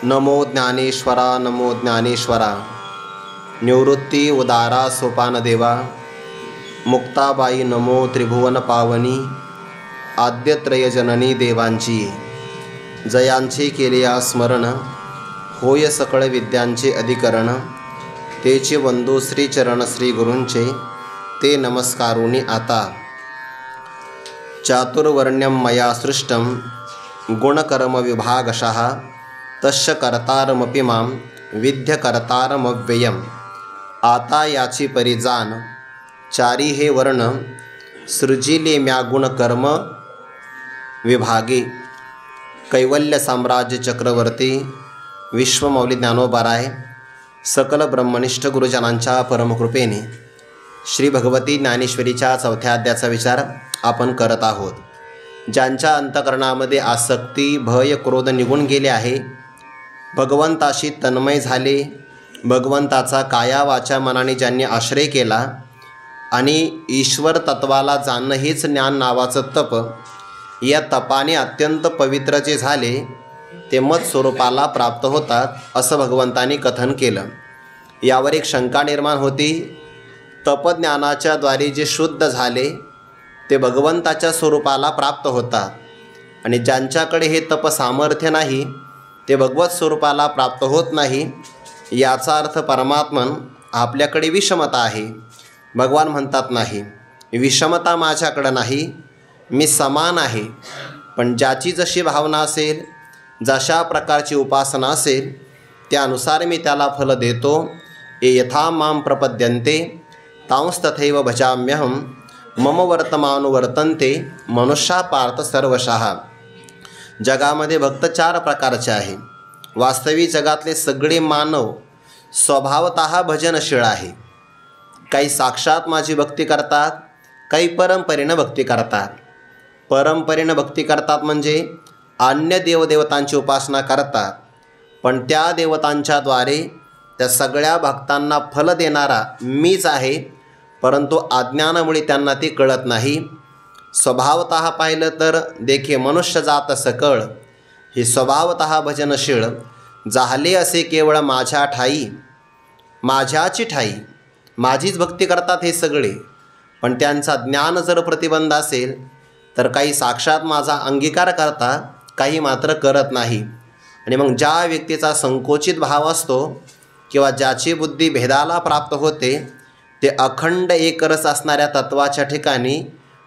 नमो ज्ञानेश्वरा नमो ज्ञानेश्वरा। निवृत्ती उदारा सोपान देवा। मुक्ताबाई नमो त्रिभुवन पावनी। आद्यत्रय जननी देवांची जयांचे केले या स्मरण। होय सकळ विद्यांचे अधिकरण। तेचे वंदू श्रीचरण श्री गुरूंचे ते नमस्कारुनी आता। चातुर्वर्ण्यं मया सृष्टं गुणकर्म विभागशः तस्य कर्तारमपि मां विद्य कर्तारमव्ययम्। आता याची परिजान चारी हे वर्ण सृजिले म्या गुणकर्म विभागे। कैवल्य साम्राज्य चक्रवर्ती विश्वमौली ज्ञानोबाराय सकल ब्रह्मनिष्ठ गुरुजनांच्या परमकृपेने श्री भगवती ज्ञानेश्वरीच्या चौथ्या अध्यायाचा विचार आपण करत आहोत। ज्यांच्या अंतकरणामध्ये आसक्ती भय क्रोध निघून गेले आहे, भगवंताशी तन्मय झाले, भगवंताचा काया वाचा मनाने ज्यांनी आश्रय केला आणि ईश्वर तत्वाला जाणणं हेच ज्ञान नावाचं तप, या तपाने अत्यंत पवित्र जे झाले ते मत स्वरूपाला प्राप्त होतात असं भगवंताने कथन केलं। यावर एक शंका निर्माण होती, तपज्ञानाच्या द्वारे जे शुद्ध झाले ते भगवंताच्या स्वरूपाला प्राप्त होतात आणि ज्यांच्याकडे हे तप सामर्थ्य नाही ते भगवत स्वरूपाला प्राप्त होत नाही। याचा अर्थ परमात्मन आपल्याकडे विषमता आहे। भगवान म्हणतात नाही, विषमता माझ्याकडं नाही, मी समान आहे। पण ज्याची जशी भावना असेल, जशा प्रकारची उपासना असेल त्यानुसार मी त्याला फल देतो। ये यथा मां प्रपद्यन्ते तांस्तथैव भजाम्यहं मम वर्तमानो वर्तन्ते मनुष्या पार्थ सर्वशः। जगामध्ये भक्त चार प्रकारचे आहे। वास्तविक जगातले सगळे मानव स्वभावतः भजनशील आहे। काही साक्षात माझी भक्ती करतात, काही परंपरेनं भक्ती करतात। परंपरेनं भक्ती करतात म्हणजे अन्य देवदेवतांची उपासना करतात, पण त्या देवतांच्याद्वारे त्या सगळ्या भक्तांना फल देणारा मीच आहे, परंतु अज्ञानामुळे त्यांना ते कळत नाही। स्वभावतः पाहिलं तर देखे मनुष्य जात सकळ, हे स्वभावतः भजनशील झाले असे केवळ माझ्या ठाई, माझ्याची ठाई, माझीच भक्ती करतात हे सगळे। पण त्यांचा ज्ञान जर प्रतिबंध असेल तर काही साक्षात माझा अंगीकार करतात, काही मात्र करत नाही। आणि मग ज्या व्यक्तीचा संकोचित भाव असतो किंवा ज्याची बुद्धी भेदाला प्राप्त होते ते अखंड एकरस असणाऱ्या तत्वाच्या ठिकाणी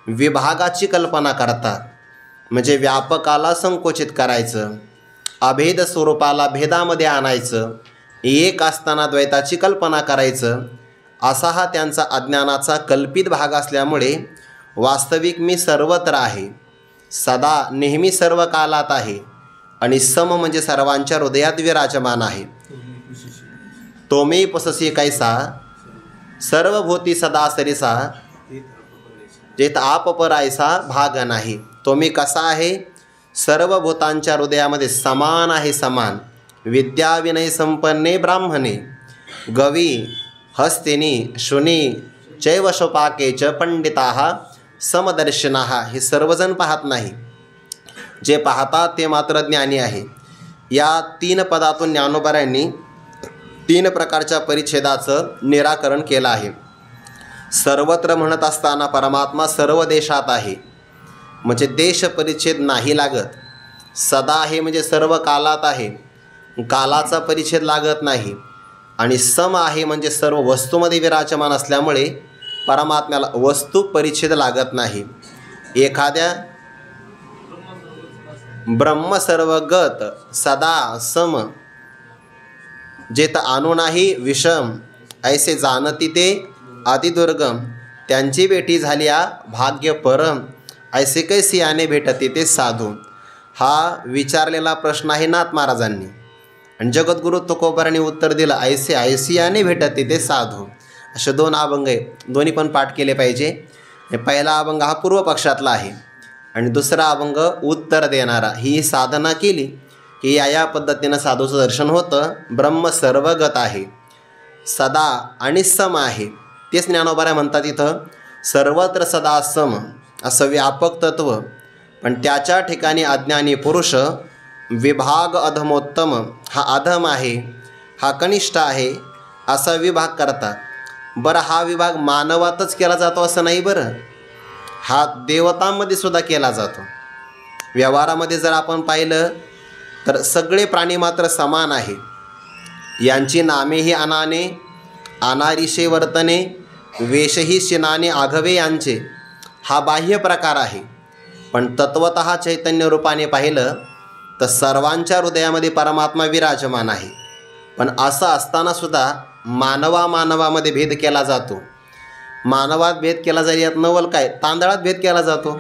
विभागाची कल्पना करतात, म्हणजे व्यापकाला संकोचित करायचं, अभेद स्वरूपाला भेदामध्ये आणायचं, एक असताना द्वैताची कल्पना करायचं। असा हा त्यांचा अज्ञानाचा कल्पित भाग असल्यामुळे वास्तविक मी सर्वत्र आहे, सदा नेहमी सर्व कालात आहे आणि सम म्हणजे सर्वांच्या हृदयात विराजमान आहे। तोमे पससी कैसा सर्वभूती सदा सरिसा, जेत आप परायसा भाग नाही। तो मी कसा आहे, सर्व भूतांच्या हृदयामध्ये समान आहे, समान। विद्या विनय संपन्ने ब्राह्मणे गवी हस्तिनी शुनी चैव शोपाके च पंडिताः समदर्शिनाः। हे सर्वजण पाहत नाही, जे पाहतात ते मात्र ज्ञानी आहे। या तीन पदातून ज्ञानोबारायांनी तीन प्रकारच्या परिच्छेदाचं निराकरण केलं आहे। सर्वत्र म्हणत असताना परमात्मा सर्व देशात आहे, म्हणजे देश परिच्छेद नाही लागत। सदा आहे म्हणजे सर्व कालात आहे, कालाचा परिच्छेद लागत नाही। आणि सम आहे म्हणजे सर्व वस्तूमध्ये विराजमान असल्यामुळे परमात्म्याला वस्तू परिच्छेद लागत नाही। एखाद्या ब्रह्म सर्वगत सदा सम, जेत आणू नाही विषम, ऐसे जाणती ते अतिदुर्गम। त्यांची भेटी झाल्या भाग्य परम, ऐसे कैसे याने भेटते ते साधू। हा विचारलेला प्रश्न आहे नाथ महाराजांनी आणि जगद्गुरु तुकोबारांनी उत्तर दिलं, ऐसे ऐसे याने भेटते ते साधू। असे दोन अभंग आहे, दोन्ही पण पाठ केले पाहिजे। पहिला अभंग हा पूर्व पक्षातला आहे आणि दुसरा अभंग उत्तर देणारा। ही साधना केली की या पद्धतीनं साधूचं दर्शन होतं। ब्रह्म सर्वगत आहे, सदा आणि सम आहे। तेच ज्ञानोबाराय म्हणतात इथं, सर्वत्र सदा सम असं व्यापक तत्व, पण त्याच्या ठिकाणी अज्ञानी पुरुष विभाग अधमोत्तम, हा अधम आहे, हा कनिष्ठ आहे, असा विभाग करतात. बरं, हा विभाग मानवातच केला जातो असं नाही बरं, हा देवतांमध्ये सुद्धा केला जातो. व्यवहारामध्ये जर आपण पाहिलं तर सगळे प्राणी मात्र समान आहे. यांची नामेही अनाने, अनारिषे वर्तने, वेशही शिनाने आघवे यांचे, हा बाह्य प्रकार आहे. पण तत्वतः चैतन्य रूपाने पाहिलं तर सर्वांच्या हृदयामध्ये परमात्मा विराजमान आहे. पण असं असतानासुद्धा मानवामध्ये भेद केला जातो. मानवात भेद केला जाईल यात नवल काय, तांदळात भेद केला जातो.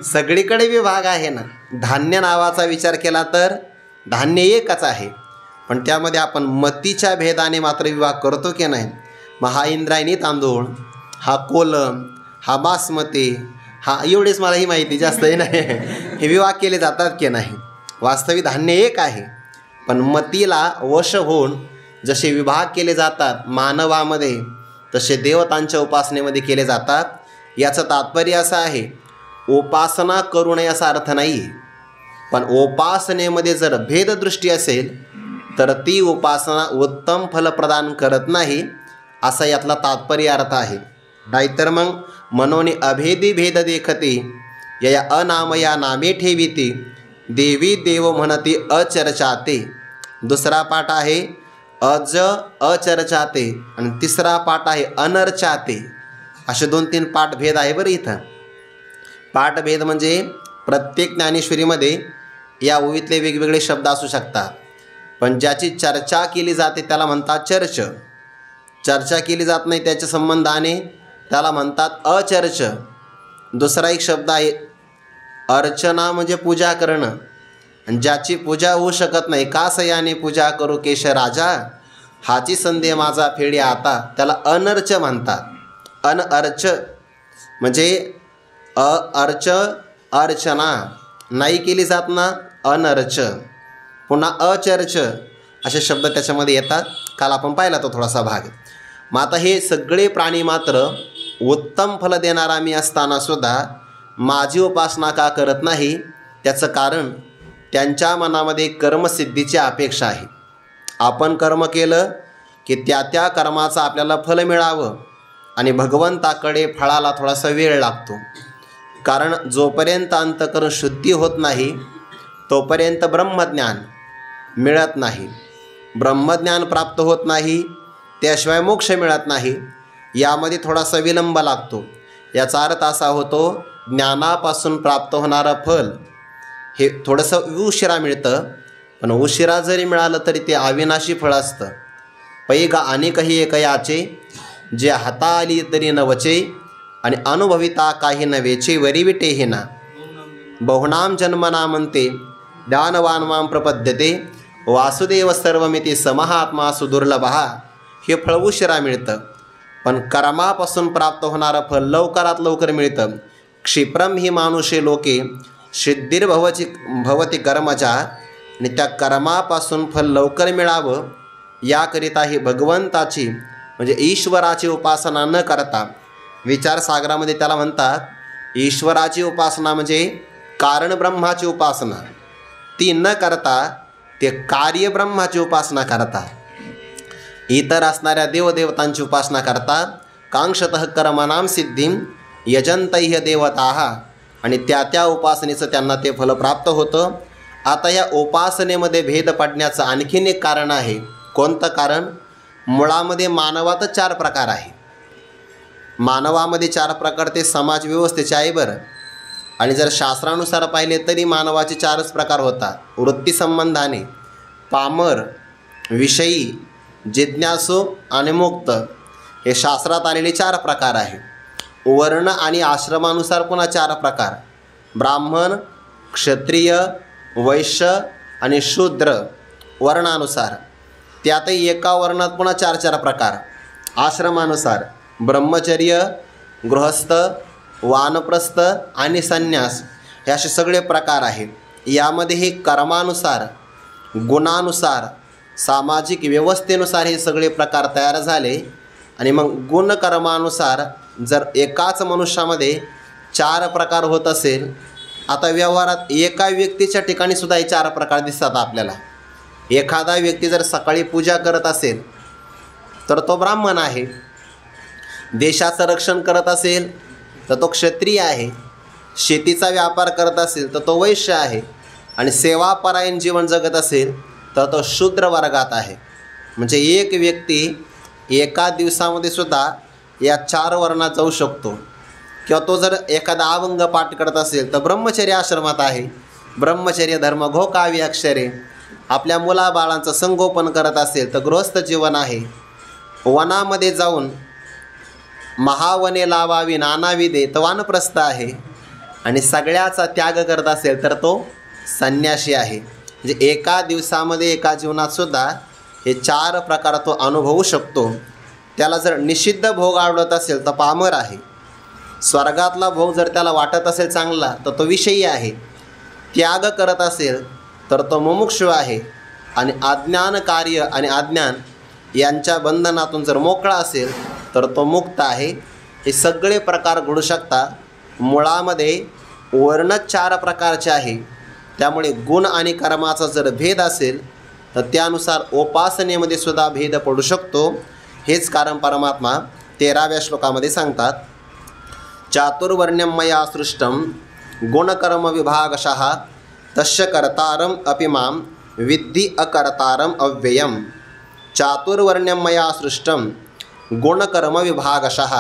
सगळीकडे विभाग आहे ना. धान्य नावाचा विचार केला तर धान्य एकच आहे, पण त्यामध्ये आपण मतीच्या भेदाने मात्र विभाग करतो की नाही. मग हा इंद्रायणी तांदूळ, हा कोलम, हा बासमती, हा एवढेच मला ही माहिती, जास्तही नाही. हे विभाग केले जातात की नाही. वास्तविक धान्य एक आहे, पण मतीला वश होऊन जसे विभाग केले जातात मानवामध्ये, तसे देवतांच्या उपासनेमध्ये केले जातात. याचं तात्पर्य असं आहे, उपासना करू नये असा अर्थ नाही आहे, पण उपासनेमध्ये जर भेददृष्टी असेल तर ती उपासना उत्तम फल प्रदान करत नाही, असा यातला तात्पर्य अर्थ आहे. नाहीतर मग मनोनी अभेदी भेद देखते, या अनामया नामे ठेविती, देवी देव म्हणती अचर्चाते. दुसरा पाठ आहे अज अचर्चाते आणि तिसरा पाठ आहे अनर्चाते. असे 2-3 पाठ भेद आहे बरं इथं. पाठभेद म्हणजे प्रत्येक ज्ञानेश्वरीमध्ये या ओवीतले वेगवेगळे शब्द असू शकतात, पण ज्याची चर्चा केली जाते त्याला म्हणतात चर्च. चर्चा केली जात नाही त्याच्या संबंधाने त्याला म्हणतात अचर्च. दुसरा एक शब्द आहे अर्चना, म्हणजे पूजा करणं. आणि ज्याची पूजा होऊ शकत नाही, का सयाने पूजा करू केश राजा, हाची संधे माझा फेडी आता, त्याला अनर्च म्हणतात. अनअर्च म्हणजे अर्च अर्चना नाही केली जात ना, अनर्च. पुन्हा अचर्च असे शब्द त्याच्यामध्ये येतात. काल आपण पाहिला तो थोडासा भाग. मग आता हे सगळे प्राणी मात्र उत्तम फल देणारा मी असतानासुद्धा माझी उपासना का करत नाही, त्याचं कारण त्यांच्या मनामध्ये कर्मसिद्धीची अपेक्षा आहे. आपण कर्म केलं की त्या कर्माचं आपल्याला फल मिळावं, आणि भगवंताकडे फळाला थोडासा वेळ लागतो. कारण जोपर्यंत अंतःकरण शुद्धी होत नाही तोपर्यंत ब्रह्मज्ञान मिळत नाही. ब्रह्मज्ञान प्राप्त होत नाही त्याशिवाय मोक्ष मिळत नाही. यामध्ये थोडासा विलंब लागतो. याचा अर्थ असा होतो, ज्ञानापासून प्राप्त होणारं फल हे थोडंसं उशिरा मिळतं, पण उशिरा जरी मिळालं तरी ते अविनाशी फळ असतं. पैगा अनेकही एक याचे, जे हाता आली तरी न वचे, आणि अनुभविता काही नवेचे वरिविटे हे ना. बहुनाम जन्मना म्हणते ज्ञानवान मां प्रपद्यते, वासुदेव सर्वमिती समहात्मा सुदुर्लभा. हे फळ उशिरा मिळतं, पण कर्मापासून प्राप्त होणारं फल लवकरात लवकर मिळतं. क्षिप्रम ही मानुषे लोके सिद्धिर्भवती कर्मजा. आणि त्या कर्मापासून फल लवकर मिळावं याकरिता ही भगवंताची म्हणजे ईश्वराची उपासना न करता, विचारसागरामध्ये त्याला म्हणतात ईश्वराची उपासना म्हणजे कारण ब्रह्माची उपासना, ती न करता ते कार्य ब्रह्माची उपासना करतात. इतर असणाऱ्या देवदेवतांची उपासना करतात. कांक्षतः कर्मणां सिद्धिं यजन्तैः देवताः. आणि त्या उपासनेचं त्यांना ते फल प्राप्त होतं. आता या उपासनेमध्ये भेद पडण्याचं आणखीन एक कारण आहे. कोणतं कारण? मुळामध्ये मानवातच 4 प्रकार आहे. मानवामध्ये 4 प्रकार ते समाज व्यवस्थेचे आहे बरं. आणि जर शास्त्रानुसार पाहिले तरी मानवाचे 4च प्रकार होतात. वृत्ती संबंधाने पामर, विषयी, जिज्ञासू आणि मुक्त, हे शास्त्रात आलेले 4 प्रकार आहे. वर्ण आणि आश्रमानुसार पुन्हा 4 प्रकार, ब्राह्मण, क्षत्रिय, वैश्य आणि शूद्र वर्णानुसार. त्यातही एका वर्णात पुन्हा 4 प्रकार. आश्रमानुसार ब्रह्मचर्य, गृहस्थ, वानप्रस्थ आणि संन्यास, हे असे सगळे प्रकार आहेत. यामध्ये हे कर्मानुसार, गुणानुसार, सामाजिक व्यवस्थेनुसार हे सगळे प्रकार तयार झाले. आणि मग गुणकर्मानुसार जर एकाच मनुष्यामध्ये 4 प्रकार होत असेल आता व्यवहारात एका व्यक्तीच्या ठिकाणी सुद्धा हे 4 प्रकार दिसतात आपल्याला. एखादा व्यक्ती जर सकाळी पूजा करत असेल तर तो ब्राह्मण आहे, देशाचं रक्षण करत असेल तर तो क्षत्रिय आहे, शेतीचा व्यापार करत असेल तर तो वैश्य आहे, आणि सेवापरायण जीवन जगत असेल तर तो शूद्र वर्गात आहे. म्हणजे एक व्यक्ती एका दिवसामध्ये सुद्धा या 4 वर्णात जाऊ शकतो. किंवा तो जर एखादा अभंग पाठ करत असेल तर ब्रह्मचर्य आश्रमात आहे, ब्रह्मचर्य धर्म घो कावी अक्षरे. आपल्या मुलाबाळांचं संगोपन करत असेल तर गृहस्थ जीवन आहे. वनामध्ये जाऊन महावने लावावी नानाविधे तर वानप्रस्थ आहे. आणि सगळ्याचा त्याग करत असेल तर तो संन्यासी आहे. म्हणजे एका दिवसामध्ये एका जीवनातसुद्धा हे 4 प्रकार तो अनुभवू शकतो. त्याला जर निषिद्ध भोग आवडत असेल तर पामर आहे, स्वर्गातला भोग जर त्याला वाटत असेल चांगला तर तो विषयी आहे, त्याग करत असेल तर तो मुमुक्षु आहे, आणि अज्ञान कार्य आणि अज्ञान यांच्या बंधनातून जर मोकळा असेल तर तो मुक्त आहे. हे सगळे प्रकार घडू शकता. मुळामध्ये वर्णच 4 प्रकारचे आहे. त्यामुळे गुण आणि कर्माचा जर भेद असेल तर त्यानुसार उपासनेमध्ये सुद्धा भेद पडू शकतो. हेच कारण परमात्मा 13व्या श्लोकामध्ये सांगतात. चातुर्वर्ण्यं मया सृष्टं गुणकर्म विभागशः तस्य कर्तारम् अपि मां विद्धि अकर्तारम् अव्ययम्. चातुर्वर्ण्यं मया सृष्टं गुणकर्म विभागशः.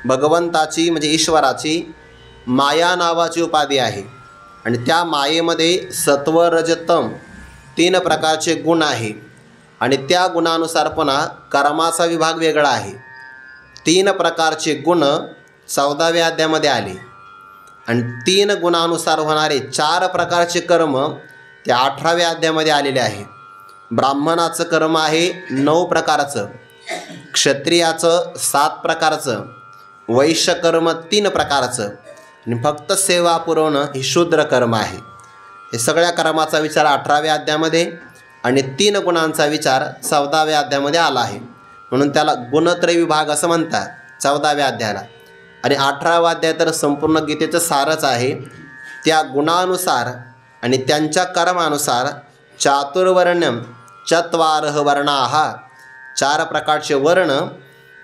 भगवंताची म्हणजे ईश्वराची माया नावाची उपाधी आहे, आणि त्या मायेमध्ये सत्व रज तम 3 प्रकारचे गुण आहे, आणि त्या गुणानुसार पुन्हा कर्माचा विभाग वेगळा आहे. 3 प्रकारचे गुण 14व्या अध्यायामध्ये आले, आणि 3 गुणानुसार होणारे 4 प्रकारचे कर्म ते 18व्या अध्यायामध्ये आलेले आहे. ब्राह्मणाचं कर्म आहे 9 प्रकारचं, क्षत्रियाचं 7 प्रकारचं, वैश्य कर्म 3 प्रकारचं, आणि फक्त सेवा पुरवणं हे शूद्र कर्म आहे. हे सगळ्या कर्माचा विचार 18व्या अध्यायामध्ये आणि 3 गुणांचा विचार 14व्या अध्यायामध्ये आला आहे. म्हणून त्याला गुणत्रय विभाग असं म्हणतात 14व्या अध्यायाला. आणि 18वा अध्याय तर संपूर्ण गीतेचं सारच आहे. त्या गुणानुसार आणि त्यांच्या कर्मानुसार चातुर्वर्ण्यं चत्वारः वर्णाः 4 प्रकारचे वर्ण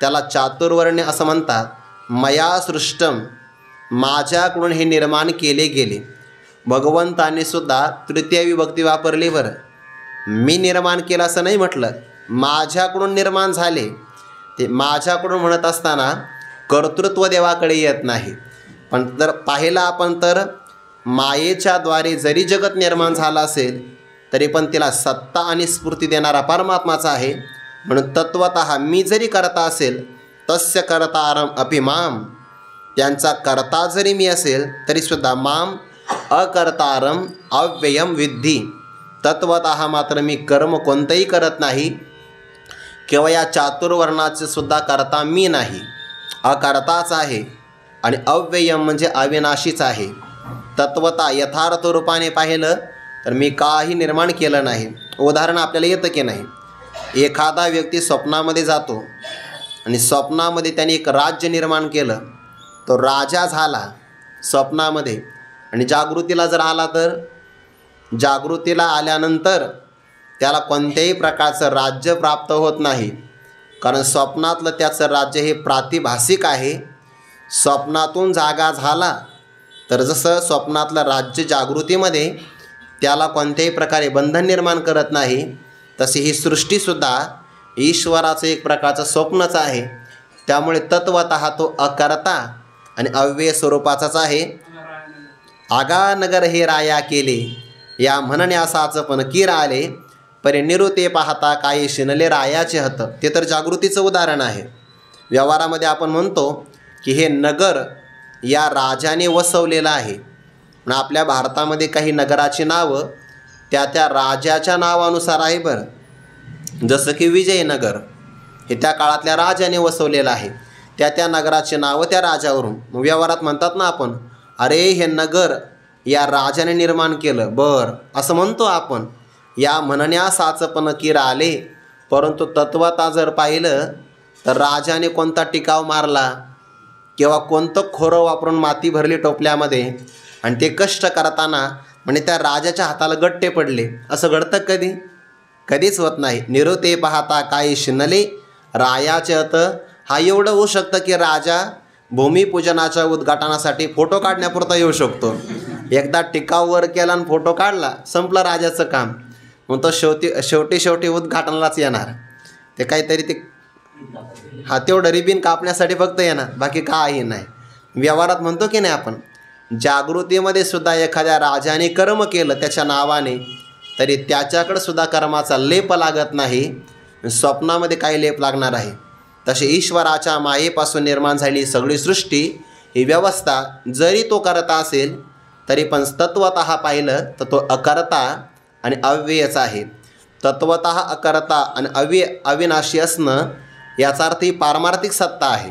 त्याला चातुर्वर्ण्य असं म्हणतात. मया सृष्टम माझ्याकडून हे निर्माण केले गेले. भगवंतांनी सुद्धा तृतीय विभक्ती वापरली. बरं, मी निर्माण केलं असं नाही म्हटलं, माझ्याकडून निर्माण झाले. ते माझ्याकडून म्हणत असताना कर्तृत्व देवाकडे येत नाही. पण जर पाहिलं आपण तर मायेच्या द्वारे जरी जगत निर्माण झालं असेल तरी पण तिला सत्ता आणि स्फूर्ती देणारा परमात्माचा आहे. म्हणून तत्वतः मी जरी करता असेल तस्य कर्तारम अपि माम, त्यांचा करता जरी मी असेल तरीसुद्धा माम अकर्तारम अव्ययम विद्धी. तत्वतः मात्र मी कर्म कोणतंही करत नाही. केवळ या चातुर्वर्णाचे सुद्धा करता मी नाही, अकर्ताच आहे. आणि अव्ययम म्हणजे अविनाशीच आहे. तत्वता यथार्थ रूपाने पाहिलं तर मी काही निर्माण केलं नाही. उदाहरण आपल्याला येतं की नाही, एखादा व्यक्ती स्वप्नामध्ये जातो आणि स्वप्नामध्ये त्याने एक राज्य निर्माण केलं, तो राजा झाला स्वप्नामध्ये. आणि जागृतीला जर आला तर जागृतीला आल्यानंतर त्याला कोणत्याही प्रकारचं राज्य प्राप्त होत नाही, कारण स्वप्नातलं त्याचं राज्य हे प्रातिभासिक आहे. स्वप्नातून जागा झाला तर जसं स्वप्नातलं राज्य जागृतीमध्ये त्याला कोणत्याही प्रकारे बंधन निर्माण करत नाही, तशी ही सृष्टीसुद्धा ईश्वराचं एक प्रकारचं स्वप्नच आहे. त्यामुळे तत्वतः तो अकर्ता आणि अव्यय स्वरूपाचाच आहे. आगानगर हे राया केले या म्हणण्यासाचं पण कीर आले, परे निरुते पाहता काही शिनले रायाचे हत. ते तर जागृतीचं उदाहरण आहे. व्यवहारामध्ये आपण म्हणतो की हे नगर या राजाने वसवलेलं आहे. पण आपल्या भारतामध्ये काही नगराची नावं त्या त्या राजाच्या नावानुसार आहे. बरं, जसं की विजयनगर हे त्या काळातल्या राजाने वसवलेलं आहे. त्या त्या नगराची नावं त्या राजावरून. व्यवहारात म्हणतात ना आपण, अरे हे नगर या राजाने निर्माण केलं. बरं, असं म्हणतो आपण. या म्हणण्यासाचं पण कीर आले, परंतु तत्वता जर पाहिलं तर राजाने कोणता टिकाव मारला किंवा कोणतं खोरं वापरून माती भरली टोपल्यामध्ये आणि ते कष्ट करताना म्हणजे त्या राजाच्या हाताला गट्टे पडले. असं घडतं कधी? कधीच होत नाही. निरुते पाहता काही शिनले रायाचे अत. हा एवढं होऊ शकतं की राजा भूमिपूजनाच्या उद्घाटनासाठी फोटो काढण्यापुरता येऊ शकतो. एकदा टिकावर केला आणि फोटो काढला, संपलं राजाचं काम. मग तो शेवटी उद्घाटनालाच येणार. ते काहीतरी ते तेवढं रिबीन कापण्यासाठी फक्त येणार, बाकी काही नाही. व्यवहारात म्हणतो की नाही आपण, जागृतीमध्ये सुद्धा एखाद्या राजाने कर्म केलं त्याच्या नावाने, तरी त्याच्याकडे सुद्धा कर्माचा लेप लागत नाही. स्वप्नामध्ये काही लेप लागणार आहे. तसे ईश्वराच्या मायेपासून निर्माण झालेली सगळी सृष्टी ही व्यवस्था जरी तो करता असेल तरी पण तत्वतः पाहिलं तर तो अकर्ता आणि अव्ययच आहे. तत्वतः अकर्ता आणि अविनाशी असणं याचा अर्थ ही पारमार्थिक सत्ता आहे.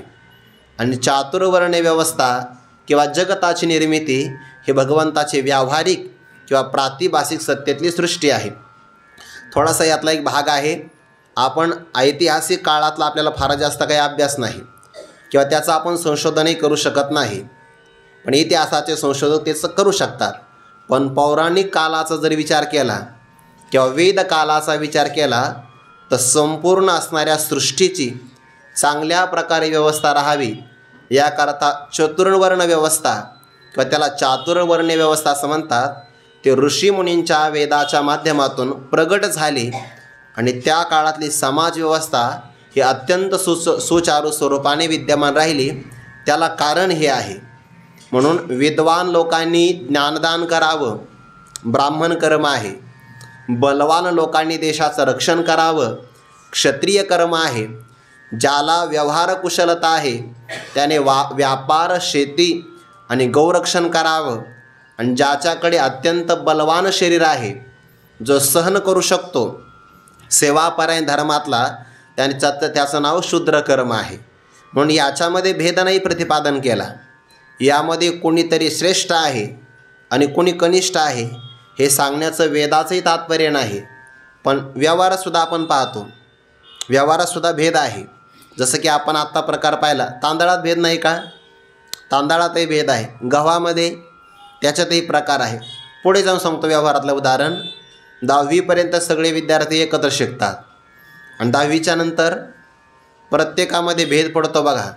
आणि चातुर्वर्ण्य व्यवस्था किंवा जगताची निर्मिती ही भगवंताची व्यावहारिक किंवा प्रातिभासिक सत्तेतली सृष्टी आहे. थोडासा यातला एक भाग आहे. आपण ऐतिहासिक काळातला आपल्याला फार जास्त काही अभ्यास नाही किंवा त्याचं आपण संशोधनही करू शकत नाही, पण इतिहासाचे संशोधक त्याचं करू शकतात. पण पौराणिक कालाचा जर विचार केला किंवा वेद कालाचा विचार केला तर संपूर्ण असणाऱ्या सृष्टीची चांगल्या प्रकारे व्यवस्था राहावी याकरता चतुर्वर्ण व्यवस्था किंवा त्याला चातुर्वर्ण्य व्यवस्था असं म्हणतात, ते ऋषीमुनींच्या वेदाच्या माध्यमातून प्रगट झाली. आणि त्या काळातली समाजव्यवस्था ही अत्यंत सुचारू स्वरूपाने विद्यमान राहिली. त्याला कारण हे आहे. म्हणून विद्वान लोकांनी ज्ञानदान करावं, ब्राह्मण कर्म आहे. बलवान लोकांनी देशाचं रक्षण करावं, क्षत्रिय कर्म आहे. ज्याला व्यवहार कुशलता आहे त्याने व्यापार, शेती आणि गौरक्षण करावं. आणि ज्याच्याकडे अत्यंत बलवान शरीर आहे, जो सहन करू शकतो, सेवापरायण धर्मातला, त्याचं नाव शूद्र कर्म आहे. म्हणून याच्यामध्ये भेद नाही प्रतिपादन केला. यामध्ये कोणीतरी श्रेष्ठ आहे आणि कोणी कनिष्ठ आहे हे सांगण्याचं वेदाचंही तात्पर्य नाही. पण व्यवहारातसुद्धा आपण पाहतो, व्यवहारातसुद्धा भेद आहे. जसं की आपण आत्ता प्रकार पाहिला, तांदळात भेद नाही का? तांदळातही भेद आहे. गव्हामध्ये त्याच्यातही प्रकार आहे. पुढे जाऊन सांगतो व्यवहारातलं उदाहरण. 10वीपर्यंत सगळे विद्यार्थी एकत्र शिकतात आणि 10वीच्या नंतर प्रत्येकामध्ये भेद पडतो बघा.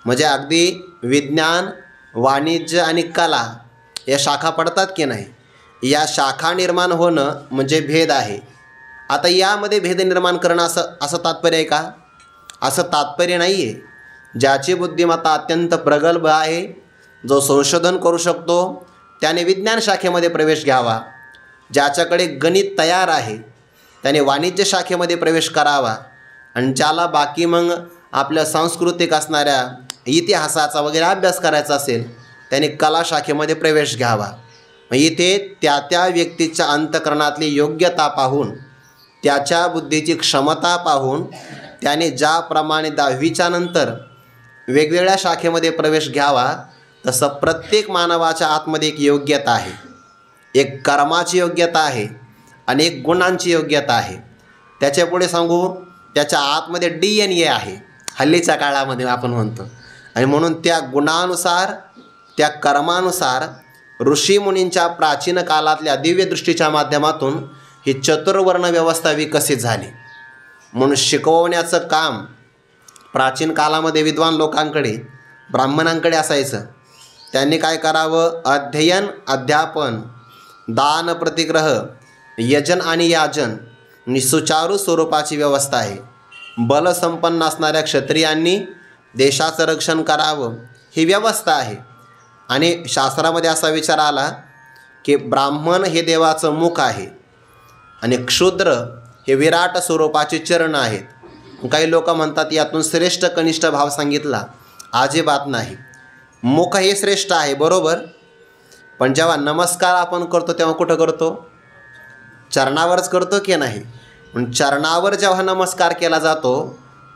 म्हणजे अगदी विज्ञान, वाणिज्य आणि कला या शाखा पडतात की नाही, या शाखा निर्माण होणं म्हणजे भेद आहे. आता यामध्ये भेद निर्माण करणं असं तात्पर्य आहे का? असं तात्पर्य नाही आहे. ज्याची बुद्धिमत्ता अत्यंत प्रगल्भ आहे, जो संशोधन करू शकतो, त्याने विज्ञान शाखेमध्ये प्रवेश घ्यावा. ज्याच्याकडे गणित तयार आहे त्याने वाणिज्य शाखेमध्ये प्रवेश करावा. आणि ज्याला बाकी मग आपल्या सांस्कृतिक असणाऱ्या इतिहासाचा वगैरे अभ्यास करायचा असेल त्याने कला शाखेमध्ये प्रवेश घ्यावा. मग इथे त्या व्यक्तीच्या अंतःकरणातली योग्यता पाहून, त्याच्या बुद्धीची क्षमता पाहून त्याने ज्याप्रमाणे 10वीच्या नंतर वेगवेगळ्या शाखेमध्ये प्रवेश घ्यावा, तसं प्रत्येक मानवाच्या आतमध्ये एक योग्यता आहे. एक कर्माची योग्यता आहे आणि एक गुणांची योग्यता आहे. त्याच्यापुढे सांगू, त्याच्या आतमध्ये DNA आहे हल्लीच्या काळामध्ये आपण म्हणतो. आणि म्हणून त्या गुणानुसार, त्या कर्मानुसार ऋषीमुनींच्या प्राचीन काळातल्या दिव्यदृष्टीच्या माध्यमातून ही चतुर्वर्ण व्यवस्था विकसित झाली. म्हणून शिकवण्याचं काम प्राचीन काळामध्ये विद्वान लोकांकडे, ब्राह्मणांकडे असायचं. त्यांनी काय करावं? अध्ययन, अध्यापन, दान, प्रतिग्रह, यजन आणि याजन आणि सुचारू स्वरूपाची व्यवस्था आहे. बलसंपन्न असणाऱ्या क्षत्रियांनी देशाचं रक्षण करावं ही व्यवस्था आहे. आणि शास्त्रामध्ये असा विचार आला की ब्राह्मण हे देवाचं मुख आहे आणि क्षुद्र हे विराट स्वरूपाचे चरण आहेत. काही लोक म्हणतात यातून श्रेष्ठ कनिष्ठ भाव सांगितला. अजिबात नाही. मुख हे श्रेष्ठ आहे, बरोबर. पण जेव्हा नमस्कार आपण करतो तेव्हा कुठं करतो? चरणावरच करतो की नाही? पण चरणावर जेव्हा नमस्कार केला जातो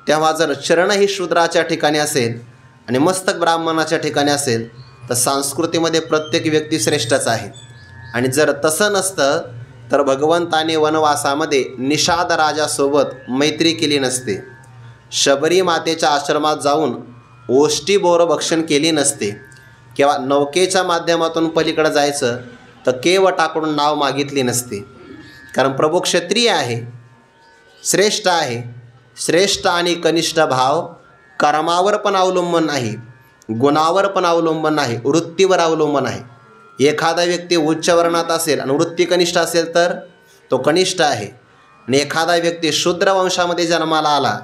तेव्हा जर चरण ही शूद्राच्या ठिकाणी असेल आणि मस्तक ब्राह्मणाच्या ठिकाणी असेल तर संस्कृतीमध्ये प्रत्येक व्यक्ती श्रेष्ठच आहे. आणि जर तसं नसतं तर भगवंताने वनवासामध्ये निषाद राजासोबत मैत्री केली नसते, शबरी मातेच्या आश्रमात जाऊन ओष्टी बोर भक्षण केली नसते, किंवा नौकेच्या माध्यमातून पलीकडे जायचं तर केव टाकून नाव मागितली नसते. कारण प्रभू क्षत्रिय आहे, श्रेष्ठ आहे. श्रेष्ठ आणि कनिष्ठ भाव कर्मावर पण अवलंबून नाही, गुणावर पण अवलंबून नाही, वृत्तीवर अवलंबून आहे. एखादा व्यक्ती उच्च वर्णात असेल आणि वृत्ती कनिष्ठ असेल तर तो कनिष्ठ आहे. आणि एखादा व्यक्ती शूद्र वंशामध्ये जन्माला आला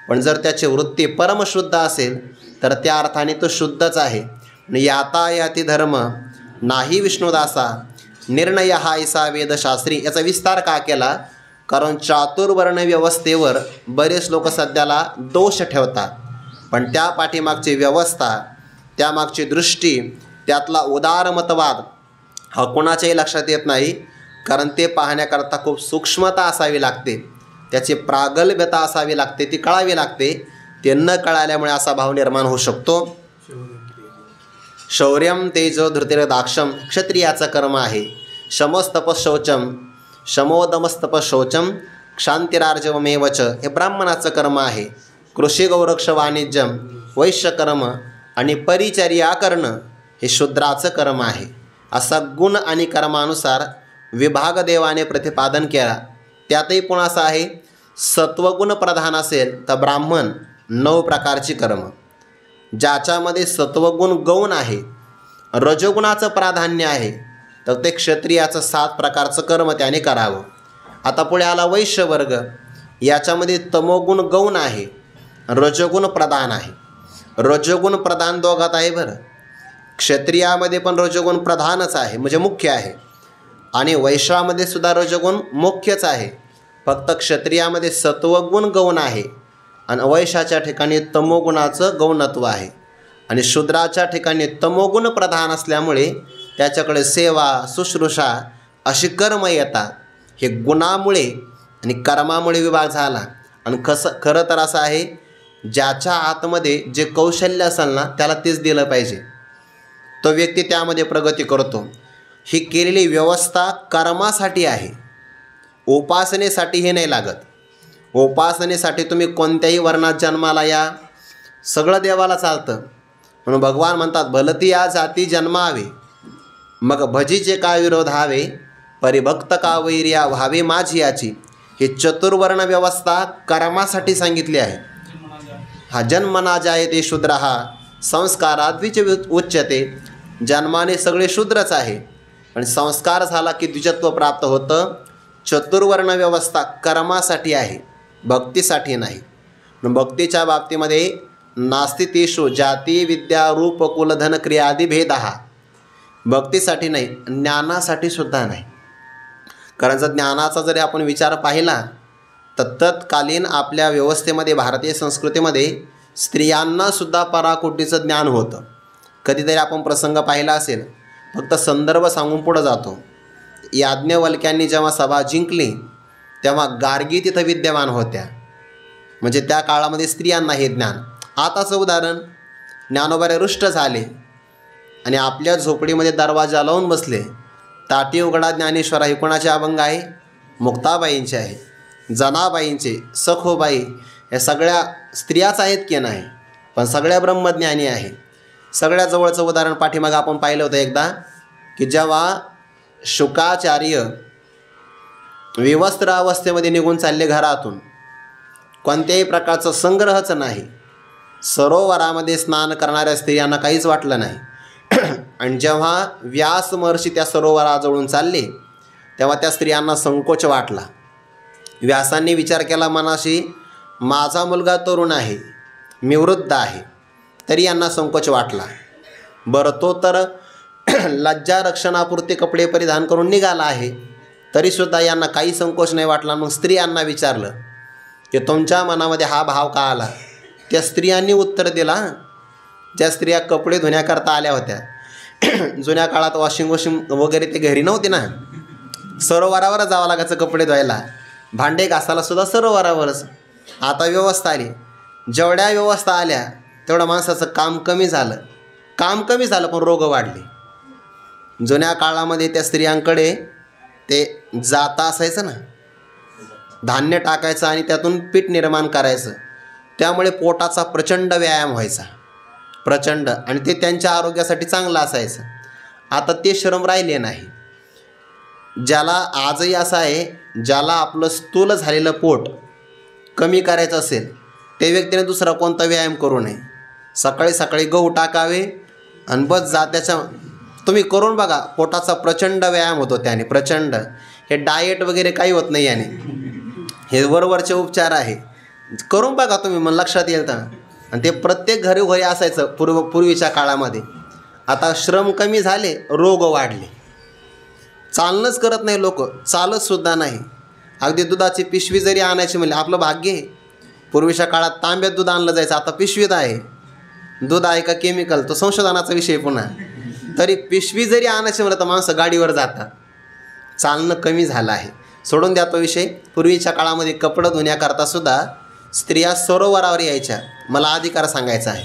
पण जर त्याची वृत्ती परमशुद्ध असेल तर त्या अर्थाने तो शुद्धच आहे. यातायाती धर्म नाही विष्णुदासा निर्णय हा ऐसा वेदशास्त्री. याचा विस्तार का केला? कारण चातुर्वर्ण व्यवस्थेवर बरेच लोक सध्याला दोष ठेवतात, पण त्या पाठीमागची व्यवस्था, त्यामागची दृष्टी, त्यातला उदारमतवाद हा कोणाच्याही लक्षात येत नाही. कारण ते पाहण्याकरता खूप सूक्ष्मता असावी लागते, त्याची प्रागल्भ्यता असावी लागते, ती कळावी लागते. ते न कळाल्यामुळे असा भाव निर्माण होऊ शकतो. शौर्यम तेजो धृतिर्दाक्षम क्षत्रियाचं कर्म आहे. शमस्तपशौचम शमोदमस्तपशौचम क्षांतिरार्जवमेवच हे ब्राह्मणाचं कर्म आहे. कृषी गौरक्ष वाणिज्यम वैश्यकर्म आणि परिचर्या करणं हे शूद्राचं कर्म आहे. असा गुण आणि कर्मानुसार विभाग देवाने प्रतिपादन केला. त्यातही पुन्हा असं आहे, सत्वगुण प्रधान असेल तर ब्राह्मण 9 प्रकारची कर्म, ज्याच्यामध्ये सत्वगुण गौण आहे, रजोगुणाचं प्राधान्य आहे तर ते क्षत्रियाचं 7 प्रकारचं कर्म त्याने करावं. आता पुढे आला वैश्य वर्ग, याच्यामध्ये तमोगुण गौण आहे, रजोगुण प्रधान आहे. रजोगुण प्रधान दोघात आहे बरं. क्षत्रियामध्ये पण रजोगुण प्रधानच आहे, म्हणजे मुख्य आहे, आणि वैश्यामध्ये सुद्धा रजोगुण मुख्यच आहे. फक्त क्षत्रियामध्ये सत्वगुण गौण आहे आणि वैश्याच्या ठिकाणी तमोगुणाचं गौणत्व आहे. आणि शूद्राच्या ठिकाणी तमोगुण प्रधान असल्यामुळे त्याच्याकडे सेवा, शुश्रूषा अशी कर्म येतात. हे गुणामुळे आणि कर्मामुळे विभाग झाला. आणि खरं तर असं आहे, ज्याच्या आतमध्ये जे कौशल्य असेल ना त्याला तेच दिलं पाहिजे, तो व्यक्ती त्यामध्ये प्रगती करतो. ही केलेली व्यवस्था कर्मासाठी आहे, उपासनेसाठी हे नाही लागत. उपासनेसाठी तुम्ही कोणत्याही वर्णात जन्माला या, सगळं देवाला चालतं. म्हणून भगवान म्हणतात, भलती या जाती जन्मावे मग भजीचे का विरोध हावे, परिभक्त का वैर्या व्हावे माझी याची. हे चतुर्वर्ण व्यवस्था कर्मासाठी सांगितली आहे. हा जन्मना जायते शूद्र हा संस्कारात द्विज उच्यते. जन्माने सगळे शूद्रच आहे, पण संस्कार झाला की द्विजत्व प्राप्त होतं. चतुर्वर्ण व्यवस्था कर्मासाठी आहे, भक्तीसाठी नाही. भक्तीच्या बाबतीमध्ये नास्ति तेषु जाती विद्या रूप कुलधन क्रियादी भेद हा. भक्तीसाठी नाही, ज्ञानासाठी सुद्धा नाही. कारण जर ज्ञानाचा जरी आपण विचार पाहिला तर तत्कालीन आपल्या व्यवस्थेमध्ये, भारतीय संस्कृतीमध्ये स्त्रियांनासुद्धा पराकोटीचं ज्ञान होतं. कधीतरी आपण प्रसंग पाहिला असेल, फक्त संदर्भ सांगून पुढं जातो. याज्ञवल्क्यांनी जेव्हा सभा जिंकली तेव्हा गार्गी तिथं विद्यमान होत्या, म्हणजे त्या काळामध्ये स्त्रियांना हे ज्ञान. आताचं उदाहरण, ज्ञानोबारे रुष्ट झाले आणि आपल्या झोपडीमध्ये दरवाजा लावून बसले. ताटी उघडा ज्ञानेश्वरा हे कोणाचे अभंग आहे? मुक्ताबाईंचे आहे, जनाबाईंचे, सखोबाई, या सगळ्या स्त्रियाच आहेत की नाही, पण सगळ्या ब्रह्मज्ञानी आहे. सगळ्या जवळचं उदाहरण पाठीमागं आपण पाहिलं होतं एकदा, की जेव्हा शुकाचार्य विवस्त्र अवस्थेमध्ये निघून चालले घरातून, कोणत्याही प्रकारचं संग्रहच नाही, सरोवरामध्ये स्नान करणाऱ्या स्त्रियांना काहीच वाटलं नाही. आणि जेव्हा व्यास महर्षी त्या सरोवराजवळून चालले तेव्हा त्या स्त्रियांना संकोच वाटला. व्यासांनी विचार केला मनाशी, माझा मुलगा तरुण आहे, मी वृद्ध आहे, तरी यांना संकोच वाटला. बरं, तो तर लज्जा रक्षणापुरते कपडे परिधान करून निघाला आहे, तरीसुद्धा यांना काही संकोच नाही वाटला. मग स्त्रियांना विचारलं की तुमच्या मनामध्ये हा भाव का आला? त्या स्त्रियांनी उत्तर दिला, ज्या स्त्रिया कपडे धुण्याकरता आल्या होत्या. जुन्या काळात वॉशिंग वगैरे ते घरी नव्हते ना, सरोवरावरच जावं लागायचं कपडे धुवायला, भांडे घासायला सुद्धा सरोवरावरच. आता व्यवस्था आली, जेवढ्या व्यवस्था आल्या तेवढं माणसाचं काम कमी झालं पण रोग वाढले. जुन्या काळामध्ये त्या स्त्रियांकडे ते जाता असायचं ना, धान्य टाकायचं आणि त्यातून पीठ निर्माण करायचं, त्यामुळे पोटाचा प्रचंड व्यायाम व्हायचा. प्रचंड, आणि ते त्यांच्या आरोग्यासाठी चांगलं असायचं. आता ते श्रम राहिले नाही. ज्याला आजही असं आहे, ज्याला आपलं स्थूल झालेलं पोट कमी करायचं असेल ते व्यक्तीने दुसरा कोणता व्यायाम करू नये. सकाळी सकाळी गहू टाकावे आणि बस जा. त्याच्या तुम्ही करून बघा, पोटाचा प्रचंड व्यायाम होतो त्याने, प्रचंड. हे डाएट वगैरे काही होत नाही याने, हे वरवरचे उपचार आहे. करून बघा तुम्ही, मग लक्षात येईल तर. आणि ते प्रत्येक घरोघरी असायचं पूर्वीच्या काळामध्ये. आता श्रम कमी झाले, रोग वाढले. चालणंच करत नाही लोक, चालतसुद्धा नाही. अगदी दुधाची पिशवी जरी आणायची म्हणले, आपलं भाग्य आहे. पूर्वीच्या काळात तांब्यात दूध आणलं जायचं, आता पिशवीत आहे. दूध आहे का केमिकल, तो संशोधनाचा विषय पुन्हा. तरी पिशवी जरी आणायची म्हणलं तर माणसं गाडीवर जातात. चालणं कमी झालं आहे. सोडून द्या तो विषय. पूर्वीच्या काळामध्ये कपडं धुण्याकरता सुद्धा स्त्रिया सरोवरावर यायच्या. मला अधिकार सांगायचा आहे.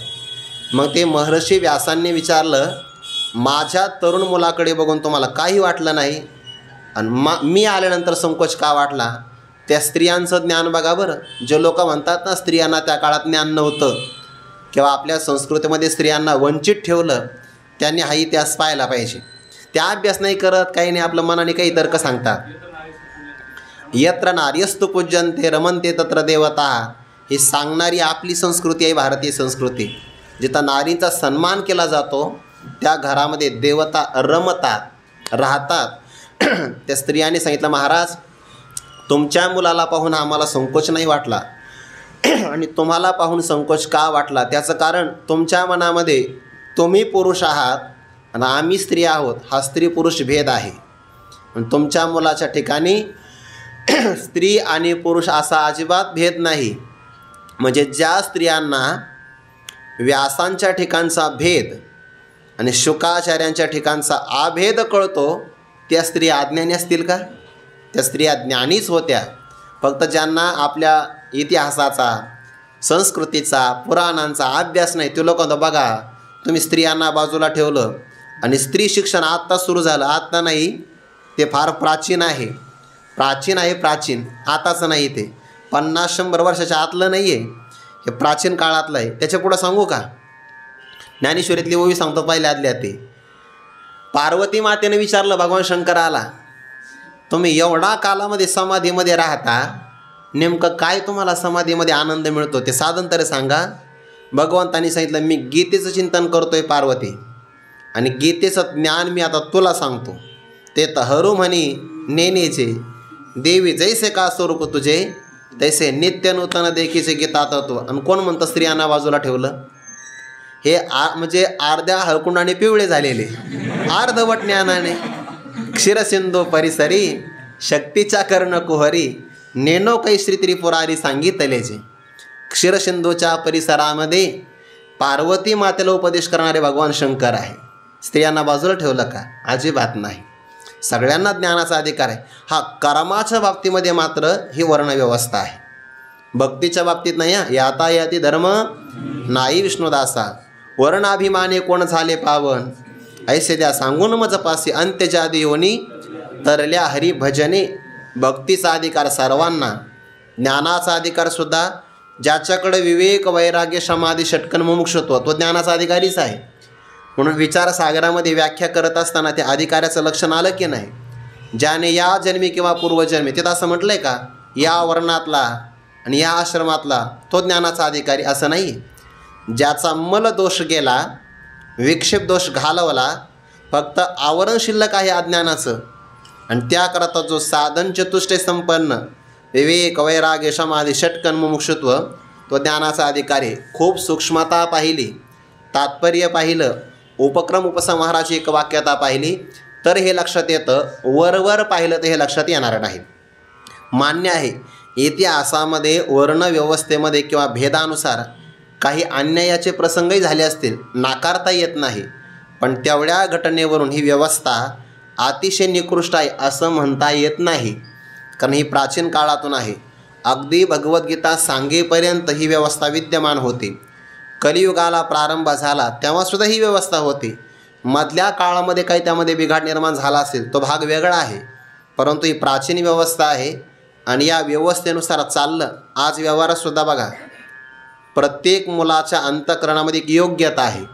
मग ते महर्षी व्यासांनी विचारलं, माझ्या तरुण मुलाकडे बघून तुम्हाला काही वाटलं नाही आणि मी आल्यानंतर संकोच का वाटला? त्या स्त्रियांचं ज्ञान बघा बरं. जे लोक म्हणतात ना स्त्रियांना त्या काळात ज्ञान नव्हतं किंवा आपल्या संस्कृतीमध्ये स्त्रियांना वंचित ठेवलं, त्यांनी हा इतिहास पाहायला पाहिजे. त्या अभ्यास नाही करत, काही नाही, आपलं मनाने काही तर्क सांगतात. यत्र नार्यस्तु पूज्यन्ते रमन्ते तत्र देवता, ही सांगणारी आपली संस्कृती आहे, भारतीय संस्कृती. जिथं नारींचा सन्मान केला जातो त्या घरामध्ये देवता रमतात, राहतात. त्या स्त्रियांनी सांगितलं, महाराज तुमच्या मुलाला पाहून आम्हाला संकोच नाही वाटला आणि तुम्हाला पाहून संकोच का वाटला? त्याचं कारण तुमच्या मनामध्ये तुम्ही पुरुष आहात आणि आम्ही स्त्री आहोत, हा स्त्री पुरुष भेद आहे. तुमच्या मुलाच्या ठिकाणी स्त्री आणि पुरुष असा अजिबात भेद नाही. म्हणजे ज्या स्त्रियांना व्यासांच्या ठिकाणचा भेद आणि शुकाचार्यांच्या ठिकाणचा अभेद कळतो, त्या स्त्रिया अज्ञानी असतील का? त्या स्त्रिया ज्ञानीच होत्या. फक्त ज्यांना आपल्या इतिहासाचा, संस्कृतीचा, पुराणांचा अभ्यास नाही, ते लोक बघा, तुम्ही स्त्रियांना बाजूला ठेवलं आणि स्त्री शिक्षण आत्ता सुरू झालं. आत्ता नाही, ते फार प्राचीन आहे, प्राचीन आहे, प्राचीन. आताचं नाही, ते 50-100 वर्षाच्या आतलं नाही आहे, हे प्राचीन काळातलं आहे. त्याच्या पुढं सांगू का? ज्ञानेश्वरीतली ओवी सांगतो पहिल्या आदल्या. ते पार्वती मातेने विचारलं भगवान शंकराला, तुम्ही एवढा कालामध्ये समाधीमध्ये राहता, नेमकं काय तुम्हाला समाधीमध्ये आनंद मिळतो ते साधन तरी सांगा. भगवंतांनी सांगितलं, मी गीतेचं चिंतन करतोय पार्वती, आणि गीतेचं ज्ञान मी आता तुला सांगतो. ते तर हरू म्हणी नेनेचे, देवी जैसे का स्वरूप तुझे, तैसे नित्य नूतन देखीचे गीता तत्व. आणि कोण म्हणतं स्त्रियांना बाजूला ठेवलं? हे म्हणजे अर्ध्या हळकुंडाने पिवळे झालेले, अर्धवट ज्ञानाने. क्षीरसिंधू परिसरी शक्तीच्या कर्ण कुहरी, नेनो कै श्री त्रिपुरारी सांगितलेचे. क्षीरसिंधूच्या परिसरामध्ये पार्वती मातेला उपदेश करणारे भगवान शंकर आहे. स्त्रियांना बाजूला ठेवलं का? अजिबात नाही. सगळ्यांना ज्ञानाचा अधिकार आहे. हा कर्माच्या बाबतीमध्ये मात्र ही वर्णव्यवस्था आहे, भक्तीच्या बाबतीत नाही. याता याती धर्म नाही विष्णुदासा, वर्णाभिमाने कोण झाले पावन, ऐसे द्या सांगून मज पासी अंत्यजादी योनी, तरल्या हरी भजने. भक्तीचा अधिकार सर्वांना, ज्ञानाचा अधिकार सुद्धा. ज्याच्याकडे विवेक, वैराग्य, समाधी, षटकन, मुमुक्षत्व, तो ज्ञानाचा अधिकारीच आहे. म्हणून विचारसागरामध्ये व्याख्या करत असताना त्या अधिकाऱ्याचं लक्षण आलं की नाही? ज्याने या जन्मी किंवा पूर्वजन्मी, तिथं असं म्हटलं आहे का या वर्णातला आणि या आश्रमातला तो ज्ञानाचा अधिकारी? असं नाही. ज्याचा मल दोष गेला, विक्षेप दोष घालवला, फक्त आवरण शिल्लक आहे अज्ञानाचं, आणि त्याकरता जो साधन चतुष्टय संपन्न, विवेक, वैराग्य, समाधी, षटकन, मुमुक्षुत्व, तो ज्ञानाचा अधिकारी. खूप सूक्ष्मता पाहिली, तात्पर्य पाहिलं, उपक्रम उपसंहाराची एक वाक्यता पाहिली तर हे लक्षात येतं. वरवर पाहिलं तर हे लक्षात येणार नाही. मान्य आहे, इतिहासामध्ये वर्णव्यवस्थेमध्ये किंवा भेदानुसार काही अन्यायाचे प्रसंगही झाले असतील, नाकारता येत नाही. पण तेवढ्या घटनेवरून ही व्यवस्था अतिशय निकृष्ट आहे असं म्हणता येत नाही, कारण ही प्राचीन काळातून आहे. अगदी भगवद्गीता सांगेपर्यंत ही व्यवस्था विद्यमान होती. कलियुगाला प्रारंभ झाला तेव्हासुद्धा ही व्यवस्था होती. मधल्या काळामध्ये काही त्यामध्ये बिघाड निर्माण झाला असेल तो भाग वेगळा आहे, परंतु ही प्राचीन व्यवस्था आहे आणि या व्यवस्थेनुसार चाललं. आज व्यवहारातसुद्धा बघा, प्रत्येक मुलाच्या अंतःकरणामध्ये एक योग्यता आहे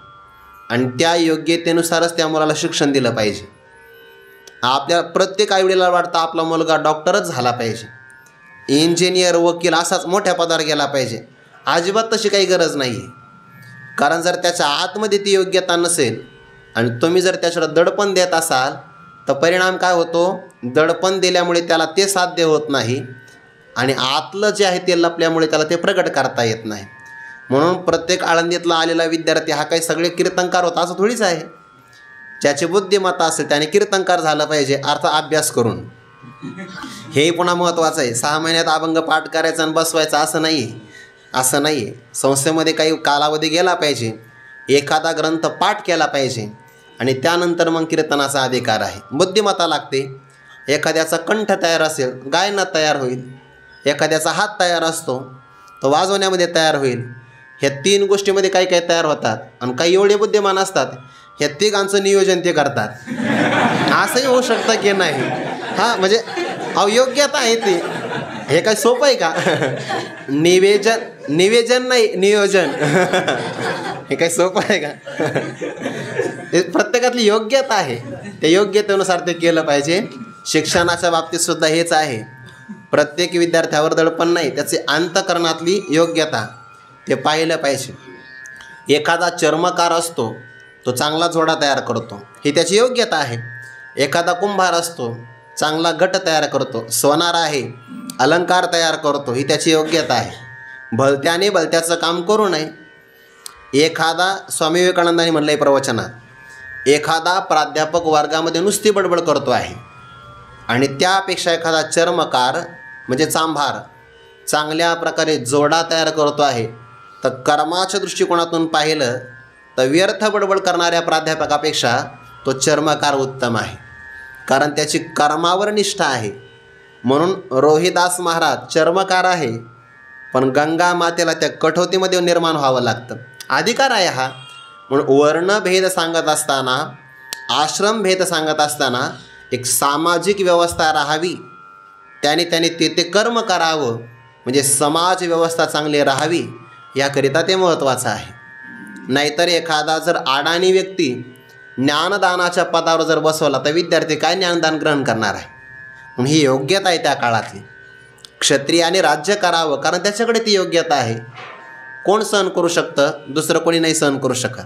आणि त्या योग्यतेनुसारच त्या मुलाला शिक्षण दिलं पाहिजे. आपल्या प्रत्येक आईवडिलाला वाटतं आपला मुलगा डॉक्टरच झाला पाहिजे, इंजिनियर, वकील असाच मोठ्या पदावर गेला पाहिजे. अजिबात तशी काही गरज नाही आहे. कारण जर त्याच्या आतमध्ये ती योग्यता नसेल आणि तुम्ही जर त्याच्याला दडपण देत असाल तर परिणाम काय होतो, दडपण दिल्यामुळे त्याला ते साध्य होत नाही आणि आतलं जे आहे ते लपल्यामुळे त्याला ते प्रगट करता येत नाही. म्हणून प्रत्येक आळंदीतला आलेला विद्यार्थी हा काही सगळे कीर्तनकार होता असं थोडीच आहे. ज्याची बुद्धिमत्ता असेल त्याने कीर्तनकार झालं पाहिजे, अर्थ अभ्यास करून. हेही पुन्हा महत्त्वाचं आहे. 6 महिन्यात अभंग पाठ करायचा आणि बसवायचा असं नाही आहे. संस्थेमध्ये काही कालावधी गेला पाहिजे, एखादा ग्रंथ पाठ केला पाहिजे आणि त्यानंतर मग कीर्तनाचा अधिकार आहे. बुद्धिमत्ता लागते. एखाद्याचा कंठ तयार असेल, गायनात तयार होईल. एखाद्याचा हात तयार असतो, तो वाजवण्यामध्ये तयार होईल. ह्या 3 गोष्टीमध्ये काही काही तयार होतात आणि काही एवढे बुद्धिमान असतात ह्या तिघांचं नियोजन ते करतात. असंही होऊ शकतं की नाही. हां, म्हणजे अयोग्यता आहे ती. हे काय सोपं आहे का? निवेदन नाही, नियोजन. हे काही सोपं आहे का? प्रत्येकातली योग्यता आहे, त्या योग्यतेनुसार ते केलं पाहिजे. शिक्षणाच्या बाबतीत सुद्धा हेच आहे. प्रत्येक विद्यार्थ्यावर दडपण नाही, त्याची अंतःकरणातली योग्यता ते पाहिलं पाहिजे. एखादा चर्मकार असतो, तो चांगला जोडा तयार करतो, ही त्याची योग्यता आहे. एखादा कुंभार असतो, चांगला गट तयार करतो. सोनार आहे, अलंकार तयार करतो, ही त्याची योग्यता आहे. भलत्याने भलत्याचं काम करू नये. एखादा, स्वामी विवेकानंदांनी म्हणलं आहे प्रवचनात, एखादा प्राध्यापक वर्गामध्ये नुसती बडबड करतो आहे आणि त्यापेक्षा एखादा चर्मकार म्हणजे चांभार चांगल्या प्रकारे जोडा तयार करतो आहे, तर कर्माच्या दृष्टिकोनातून पाहिलं तर व्यर्थ बडबड करणाऱ्या प्राध्यापकापेक्षा तो चर्मकार उत्तम आहे, कारण त्याची कर्मावर निष्ठा आहे. म्हणून रोहिदास महाराज चर्मकार आहे, पण गंगा मातेला त्या कठोतीमध्ये निर्माण व्हावं लागतं. अधिकार आहे हा. म्हणून वर्णभेद सांगत असताना, आश्रमभेद सांगत असताना एक सामाजिक व्यवस्था राहावी, त्याने ते कर्म करावं, म्हणजे समाज व्यवस्था चांगली राहावी, याकरिता ते महत्त्वाचं आहे. नाहीतर एखादा जर अडाणी व्यक्ती ज्ञानदानाच्या पदावर जर बसवला तर विद्यार्थी काय ज्ञानदान ग्रहण करणार आहे? म्हणून ही योग्यता आहे त्या काळातली. क्षत्रियाने राज्य करावं कारण त्याच्याकडे ती योग्यता आहे. कोण सहन करू शकतं? दुसरं कोणी नाही सहन करू शकत.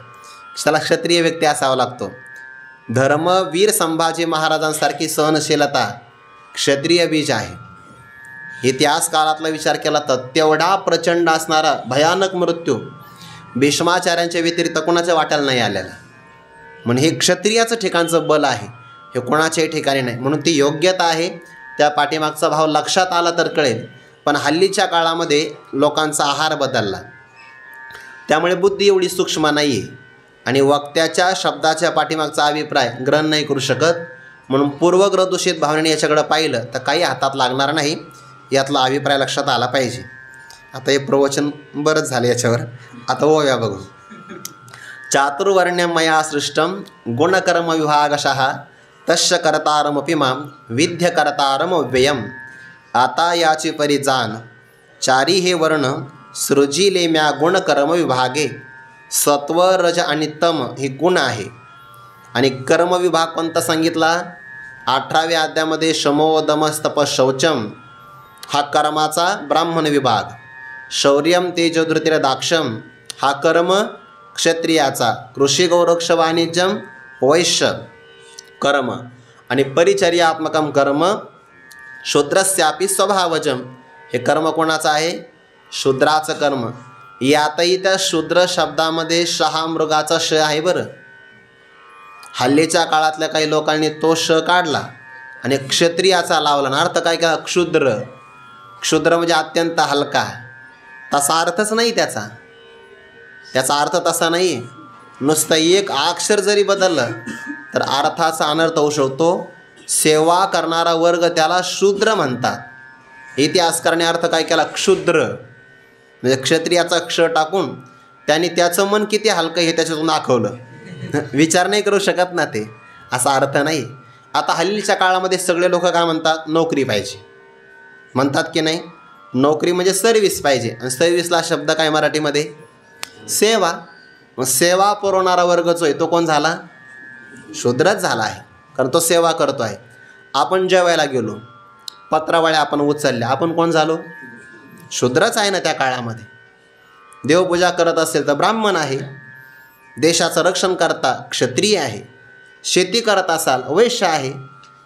त्याला क्षत्रिय व्यक्ती असावा लागतो. धर्मवीर संभाजी महाराजांसारखी सहनशीलता क्षत्रिय बीज आहे. इतिहास काळातला विचार केला तर तेवढा प्रचंड असणारा भयानक मृत्यू भीष्माचार्यांच्या व्यतिरिक्त कोणाच्या वाट्याला नाही आलेला. म्हणून हे क्षत्रियाचं ठिकाणचं बल आहे, हे कोणाच्याही ठिकाणी नाही. म्हणून ती योग्यता आहे. त्या पाठीमागचा भाव लक्षात आला तर कळेल. पण हल्लीच्या काळामध्ये लोकांचा आहार बदलला, त्यामुळे बुद्धी एवढी सूक्ष्म नाही आहे आणि वक्त्याच्या शब्दाच्या पाठीमागचा अभिप्राय ग्रहण नाही करू शकत. म्हणून पूर्वग्रह दूषित भावनेने याच्याकडं पाहिलं तर काही हातात लागणार नाही. यातला अभिप्राय लक्षात आला पाहिजे. आता हे प्रवचन बरंच झालं याच्यावर. आता ओव्या बघू. चातुर्वर्ण्यं मया सृष्टं गुणकर्म विभागशः तस्य कर्तारमपि मां विद्य कर्तारमव्ययम्. आता याची परी जाण 4 हे वर्ण सृजिले म्या गुणकर्म विभागे. सत्व, रज आणि तम हे गुण आहे आणि कर्म विभाग कोणता सांगितला? 18व्या अध्यायामध्ये शमो दमस्तप शौचम हा कर्माचा ब्राह्मण विभाग. शौर्यम तेजो धृतिर दाक्षम हा कर्म क्षत्रियाचा. कृषी गौरक्ष वाणिज्यम वैश्य कर्म आणि परिचर्यात्मकम कर्म शूद्रस्यापि स्वभावजम हे कर्म कोणाचं आहे? शूद्राचं कर्म. यातही त्या शूद्र शब्दामध्ये शहा मृगाचा श आहे बरं. हल्लीच्या काळातल्या काही लोकांनी तो श काढला आणि क्षत्रियाचा लावला ना. अर्थ काय का? क्षुद्र. क्षुद्र म्हणजे अत्यंत हलका. तसा अर्थच नाही त्याचा. त्याचा अर्थ तसा नाही. नुसतं एक अक्षर जरी बदललं तर अर्थाचा अनर्थ होऊ शकतो. सेवा करणारा वर्ग त्याला शूद्र म्हणतात. इतिहास करणे अर्थ काय केला? क्षुद्र. म्हणजे क्षत्रियाचा क्ष टाकून त्यांनी त्याचं मन किती हलकं हे त्याच्यातून दाखवलं. विचार नाही करू शकत ना ते. असा अर्थ नाही. आता हल्लीच्या काळामध्ये सगळे लोक काय म्हणतात? नोकरी पाहिजे म्हणतात की नाही? नोकरी म्हणजे सर्व्हिस पाहिजे, आणि सर्व्हिसला शब्द काय मराठीमध्ये? सेवा. मग सेवा पुरवणारा वर्ग जो आहे तो कोण झाला? शूद्रच झाला आहे, कारण तो सेवा करतो आहे. आपण जेवायला गेलो, पत्रावळ्या आपण उचलल्या, आपण कोण झालो? शूद्रच आहे ना त्या काळामध्ये. देवपूजा करत असेल तर ब्राह्मण आहे, देशाचं रक्षण करता क्षत्रिय आहे, शेती करत असाल वैश्य आहे,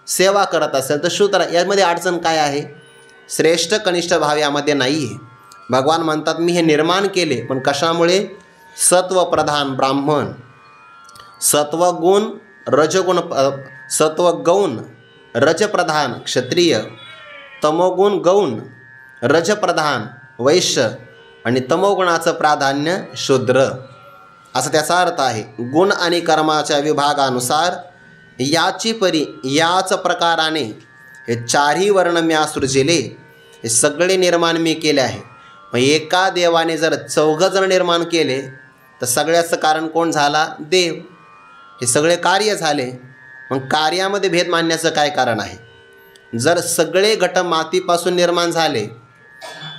सेवा करत असेल तर शूद्र. यामध्ये अडचण काय आहे? श्रेष्ठ कनिष्ठ भाव यामध्ये नाही आहे. भगवान म्हणतात मी हे निर्माण केले, पण कशामुळे? सत्वप्रधान ब्राह्मण, सत्वगुण रजगुण, सत्वगौण रजप्रधान क्षत्रिय, तमोगुण गौण रजप्रधान वैश्य, आणि तमोगुणाचं प्राधान्य शूद्र, असा त्याचा अर्थ आहे. गुण आणि कर्माच्या विभागानुसार याची परी याच प्रकाराने हे चारही वर्ण म्या सृजिले, हे सगळे निर्माण मी केले आहे. मग एका देवाने जर 4 जण निर्माण केले तर सगळ्याचं कारण कोण झाला? देव. हे सगळे कार्य झाले. मग कार्यामध्ये भेद मानण्याचं काय कारण आहे? जर सगळे घट मातीपासून निर्माण झाले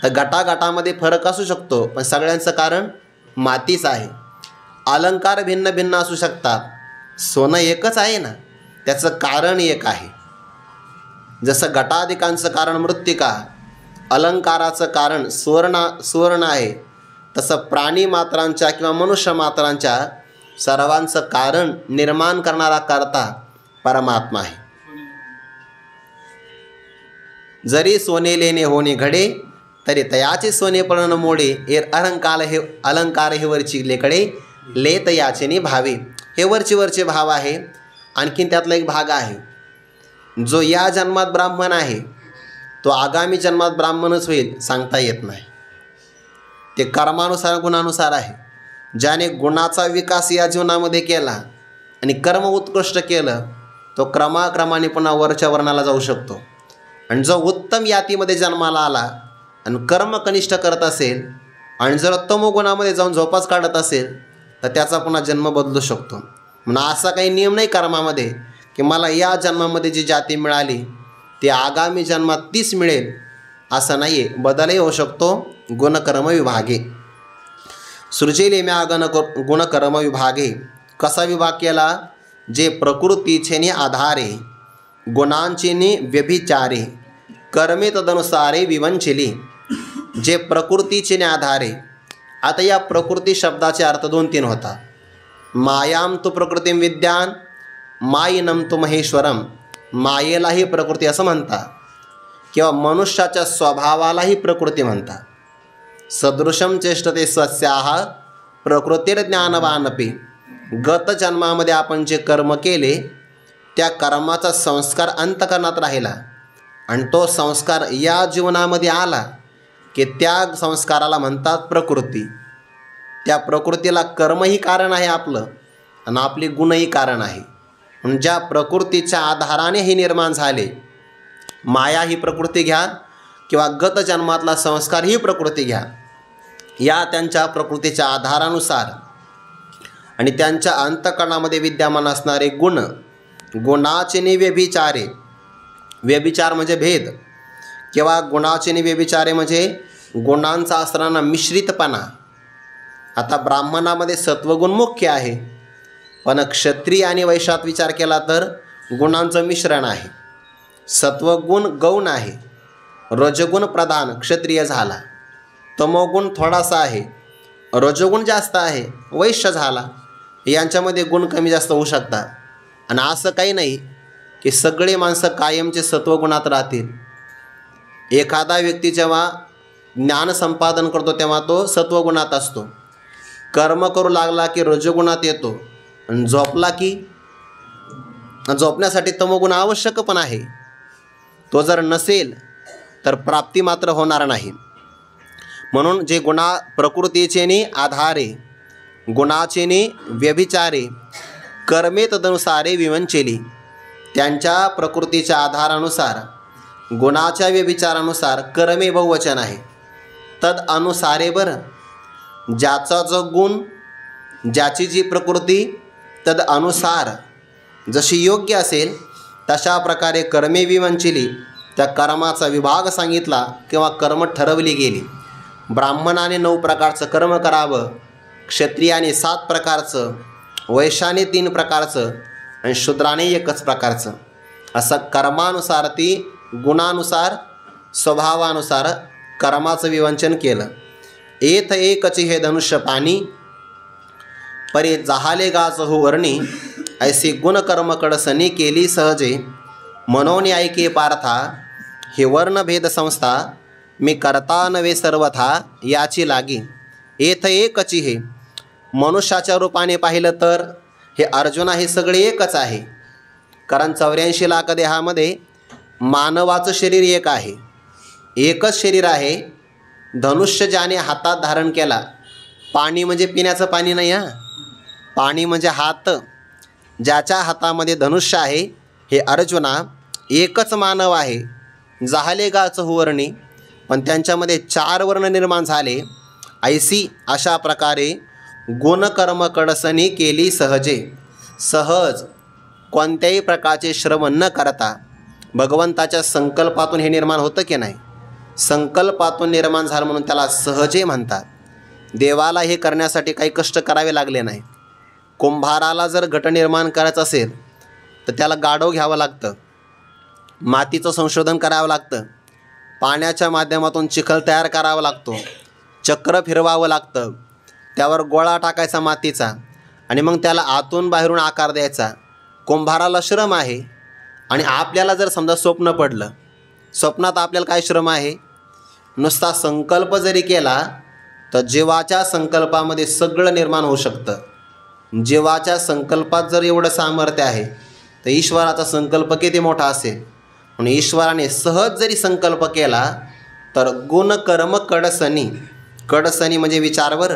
तर गटागटामध्ये फरक असू शकतो, पण सगळ्यांचं कारण मातीच आहे. अलंकार भिन्न भिन्न असू शकतात, सोनं एकच आहे ना, त्याचं कारण एक आहे. जसं घटाधिकांचं कारण मृत्तिका, अलंकाराचं कारण सुवर्ण आहे, तसं प्राणी मात्रांच्या किंवा मनुष्य मात्रांच्या सर्वांचं कारण निर्माण करणारा कर्ता परमात्मा आहे. जरी सोने लेणे होणे घडे, तरी तयाचे सोने पडण मोडे, अलंकार हे वरची लेकडे लेत याचेने भावे. हे वरचे भाव आहे. आणखीन त्यातला एक भाग आहे, जो या जन्मात ब्राह्मण आहे तो आगामी जन्मात ब्राह्मणच होईल सांगता येत नाही. ते कर्मानुसार गुणानुसार आहे. ज्याने गुणाचा विकास या जीवनामध्ये केला आणि कर्म उत्कृष्ट केलं तो क्रमाक्रमाने पुन्हा वरच्या वर्णाला जाऊ शकतो. आणि जो उत्तम यातीमध्ये जन्माला आला आणि कर्म कनिष्ठ करत असेल आणि जर तमोगुणामध्ये जाऊन झोपाच काढत असेल तर त्याचा पुन्हा जन्म बदलू शकतो. म्हणून असा काही नियम नाही कर्मामध्ये की मला या जन्मामध्ये जी जाती मिळाली ती आगामी जन्मात तीच मिळेल असं नाही आहे. बदलही होऊ शकतो. गुणकर्म विभागे सृजिले म्या गुणकर्म विभागे. कसा विभाग केला? जे प्रकृतीचे आधारे गुणांचे व्यभिचारे कर्मे तदनुसारे विवंचिली. जे प्रकृतीचे आधारे. आता या प्रकृती शब्दाचे अर्थ 2-3 होता. मायाम तु प्रकृतीम विद्यान, मायिनम तु महेश्वरम. मायेलाही प्रकृती असं म्हणतात किंवा मनुष्याच्या स्वभावालाही प्रकृती म्हणतात. सदृशम चेष्टते स्वस्याह प्रकृतिर्ज्ञानवानपी. गत जन्मामध्ये आपण जे कर्म केले त्या कर्माचा संस्कार अंतःकरणात राहिला आणि तो संस्कार या जीवनामध्ये आला की त्या संस्काराला म्हणतात प्रकृती. त्या प्रकृतीला कर्मही कारण आहे आपलं आणि आपली गुणही कारण आहे. म्हणून ज्या प्रकृतीच्या आधाराने हे निर्माण झाले, माया ही प्रकृती घ्या किंवा गत जन्मातला संस्कार ही प्रकृती घ्या, या त्यांच्या प्रकृतीच्या आधारानुसार आणि त्यांच्या अंतःकरणामध्ये विद्यमान असणारे गुण, गुणाचे व्यभिचारे. व्यभिचार म्हणजे भेद किंवा गुणाचे व्यभिचारे म्हणजे गुणांचा असणारा मिश्रितपणा. आता ब्राह्मणामध्ये सत्वगुण मुख्य आहे, पण क्षत्रिय आणि वैश्यात विचार केला तर गुणांचं मिश्रण आहे. सत्वगुण गौण आहे, रजगुण प्रधान क्षत्रिय झाला. तमोगुण थोडासा आहे, रजोगुण जास्त आहे वैश्य झाला. यांच्यामध्ये गुण कमी जास्त होऊ शकतात. आणि असं काही नाही की सगळे माणसं कायमचे सत्वगुणात राहतील. एखादा व्यक्ती जेव्हा ज्ञान संपादन करतो तेव्हा तो सत्वगुणात असतो. कर्म करू लागला की रजोगुणात येतो आणि झोपला की झोपण्यासाठी तमोगुण आवश्यक पण आहे. तो जर नसेल तर प्राप्ती मात्र होणार नाही. म्हणून जे गुणा प्रकृतीचे आधारे गुणाचे व्यभिचारे कर्मे तदनुसारे विवंचेली. त्यांच्या प्रकृतीच्या आधारानुसार गुणाच्या व्यभिचारानुसार कर्मे बहुवचन आहे. तद अनुसारे बरं, ज्याचा जो गुण ज्याची जी प्रकृती तद अनुसार जशी योग्य असेल तशा प्रकारे कर्मे विवंचिली त्या कर्माचा विभाग सांगितला किंवा कर्म ठरवली गेली. ब्राह्मणाने 9 प्रकारचं कर्म करावं, क्षत्रियाने 7 प्रकारचं, वैश्याने 3 प्रकारचं आणि शूद्राने 1च प्रकारचं. असं कर्मानुसार ती गुणानुसार स्वभावानुसार कर्माचं विवंचन केलं. एथ एकची हे धनुष्य पाणी परी जहाले गाच हो वर्णी, ऐसी गुणकर्म कडसनी केली सहजे. मनोनी ऐके पार्था हे वर्णभेद संस्था, मी करता नवे सर्वथा याची लागी. एथ एकची हे मनुष्याच्या रूपाने पाहिलं तर हे अर्जुना हे सगळे एकच आहे. कारण 84 लाख देहामध्ये मानवाचं शरीर एक आहे, एकच शरीर आहे. धनुष्य ज्याने हातात धारण केला, पाणी म्हणजे पिण्याचं पाणी नाही हां, पाणी म्हणजे हात, ज्याच्या हातामध्ये धनुष्य आहे हे अर्जुना एकच मानव आहे. जाहले गाच हुवर्णी, पण त्यांच्यामध्ये 4 वर्ण निर्माण झाले. ऐसी अशा प्रकारे गुणकर्म कडसनी केली सहजे. सहज कोणत्याही प्रकारचे श्रवण न करता भगवंताच्या संकल्पातून हे निर्माण होतं की नाही, संकल्पातून निर्माण झालं म्हणून त्याला सहजे म्हणतात. देवाला हे करण्यासाठी काही कष्ट करावे लागले नाही. कुंभाराला जर घट निर्माण करायचं असेल तर त्याला गाढव घ्यावं लागतं, मातीचं संशोधन करावं लागतं, पाण्याच्या माध्यमातून चिखल तयार करावा लागतो, चक्र फिरवावं लागतं, त्यावर गोळा टाकायचा मातीचा आणि मग त्याला आतून बाहेरून आकार द्यायचा. कुंभाराला श्रम आहे. आणि आपल्याला जर समजा स्वप्न पडलं, स्वप्नात आपल्याला काय श्रम आहे, नुसता संकल्प जरी केला तर जीवाच्या संकल्पामध्ये सगळं निर्माण होऊ शकतं. जीवाच्या संकल्पात जर एवढं सामर्थ्य आहे तर ईश्वराचा संकल्प किती मोठा असेल. म्हणून ईश्वराने सहज जरी संकल्प केला तर गुणकर्म कडसनी, कडसनी म्हणजे विचारवर,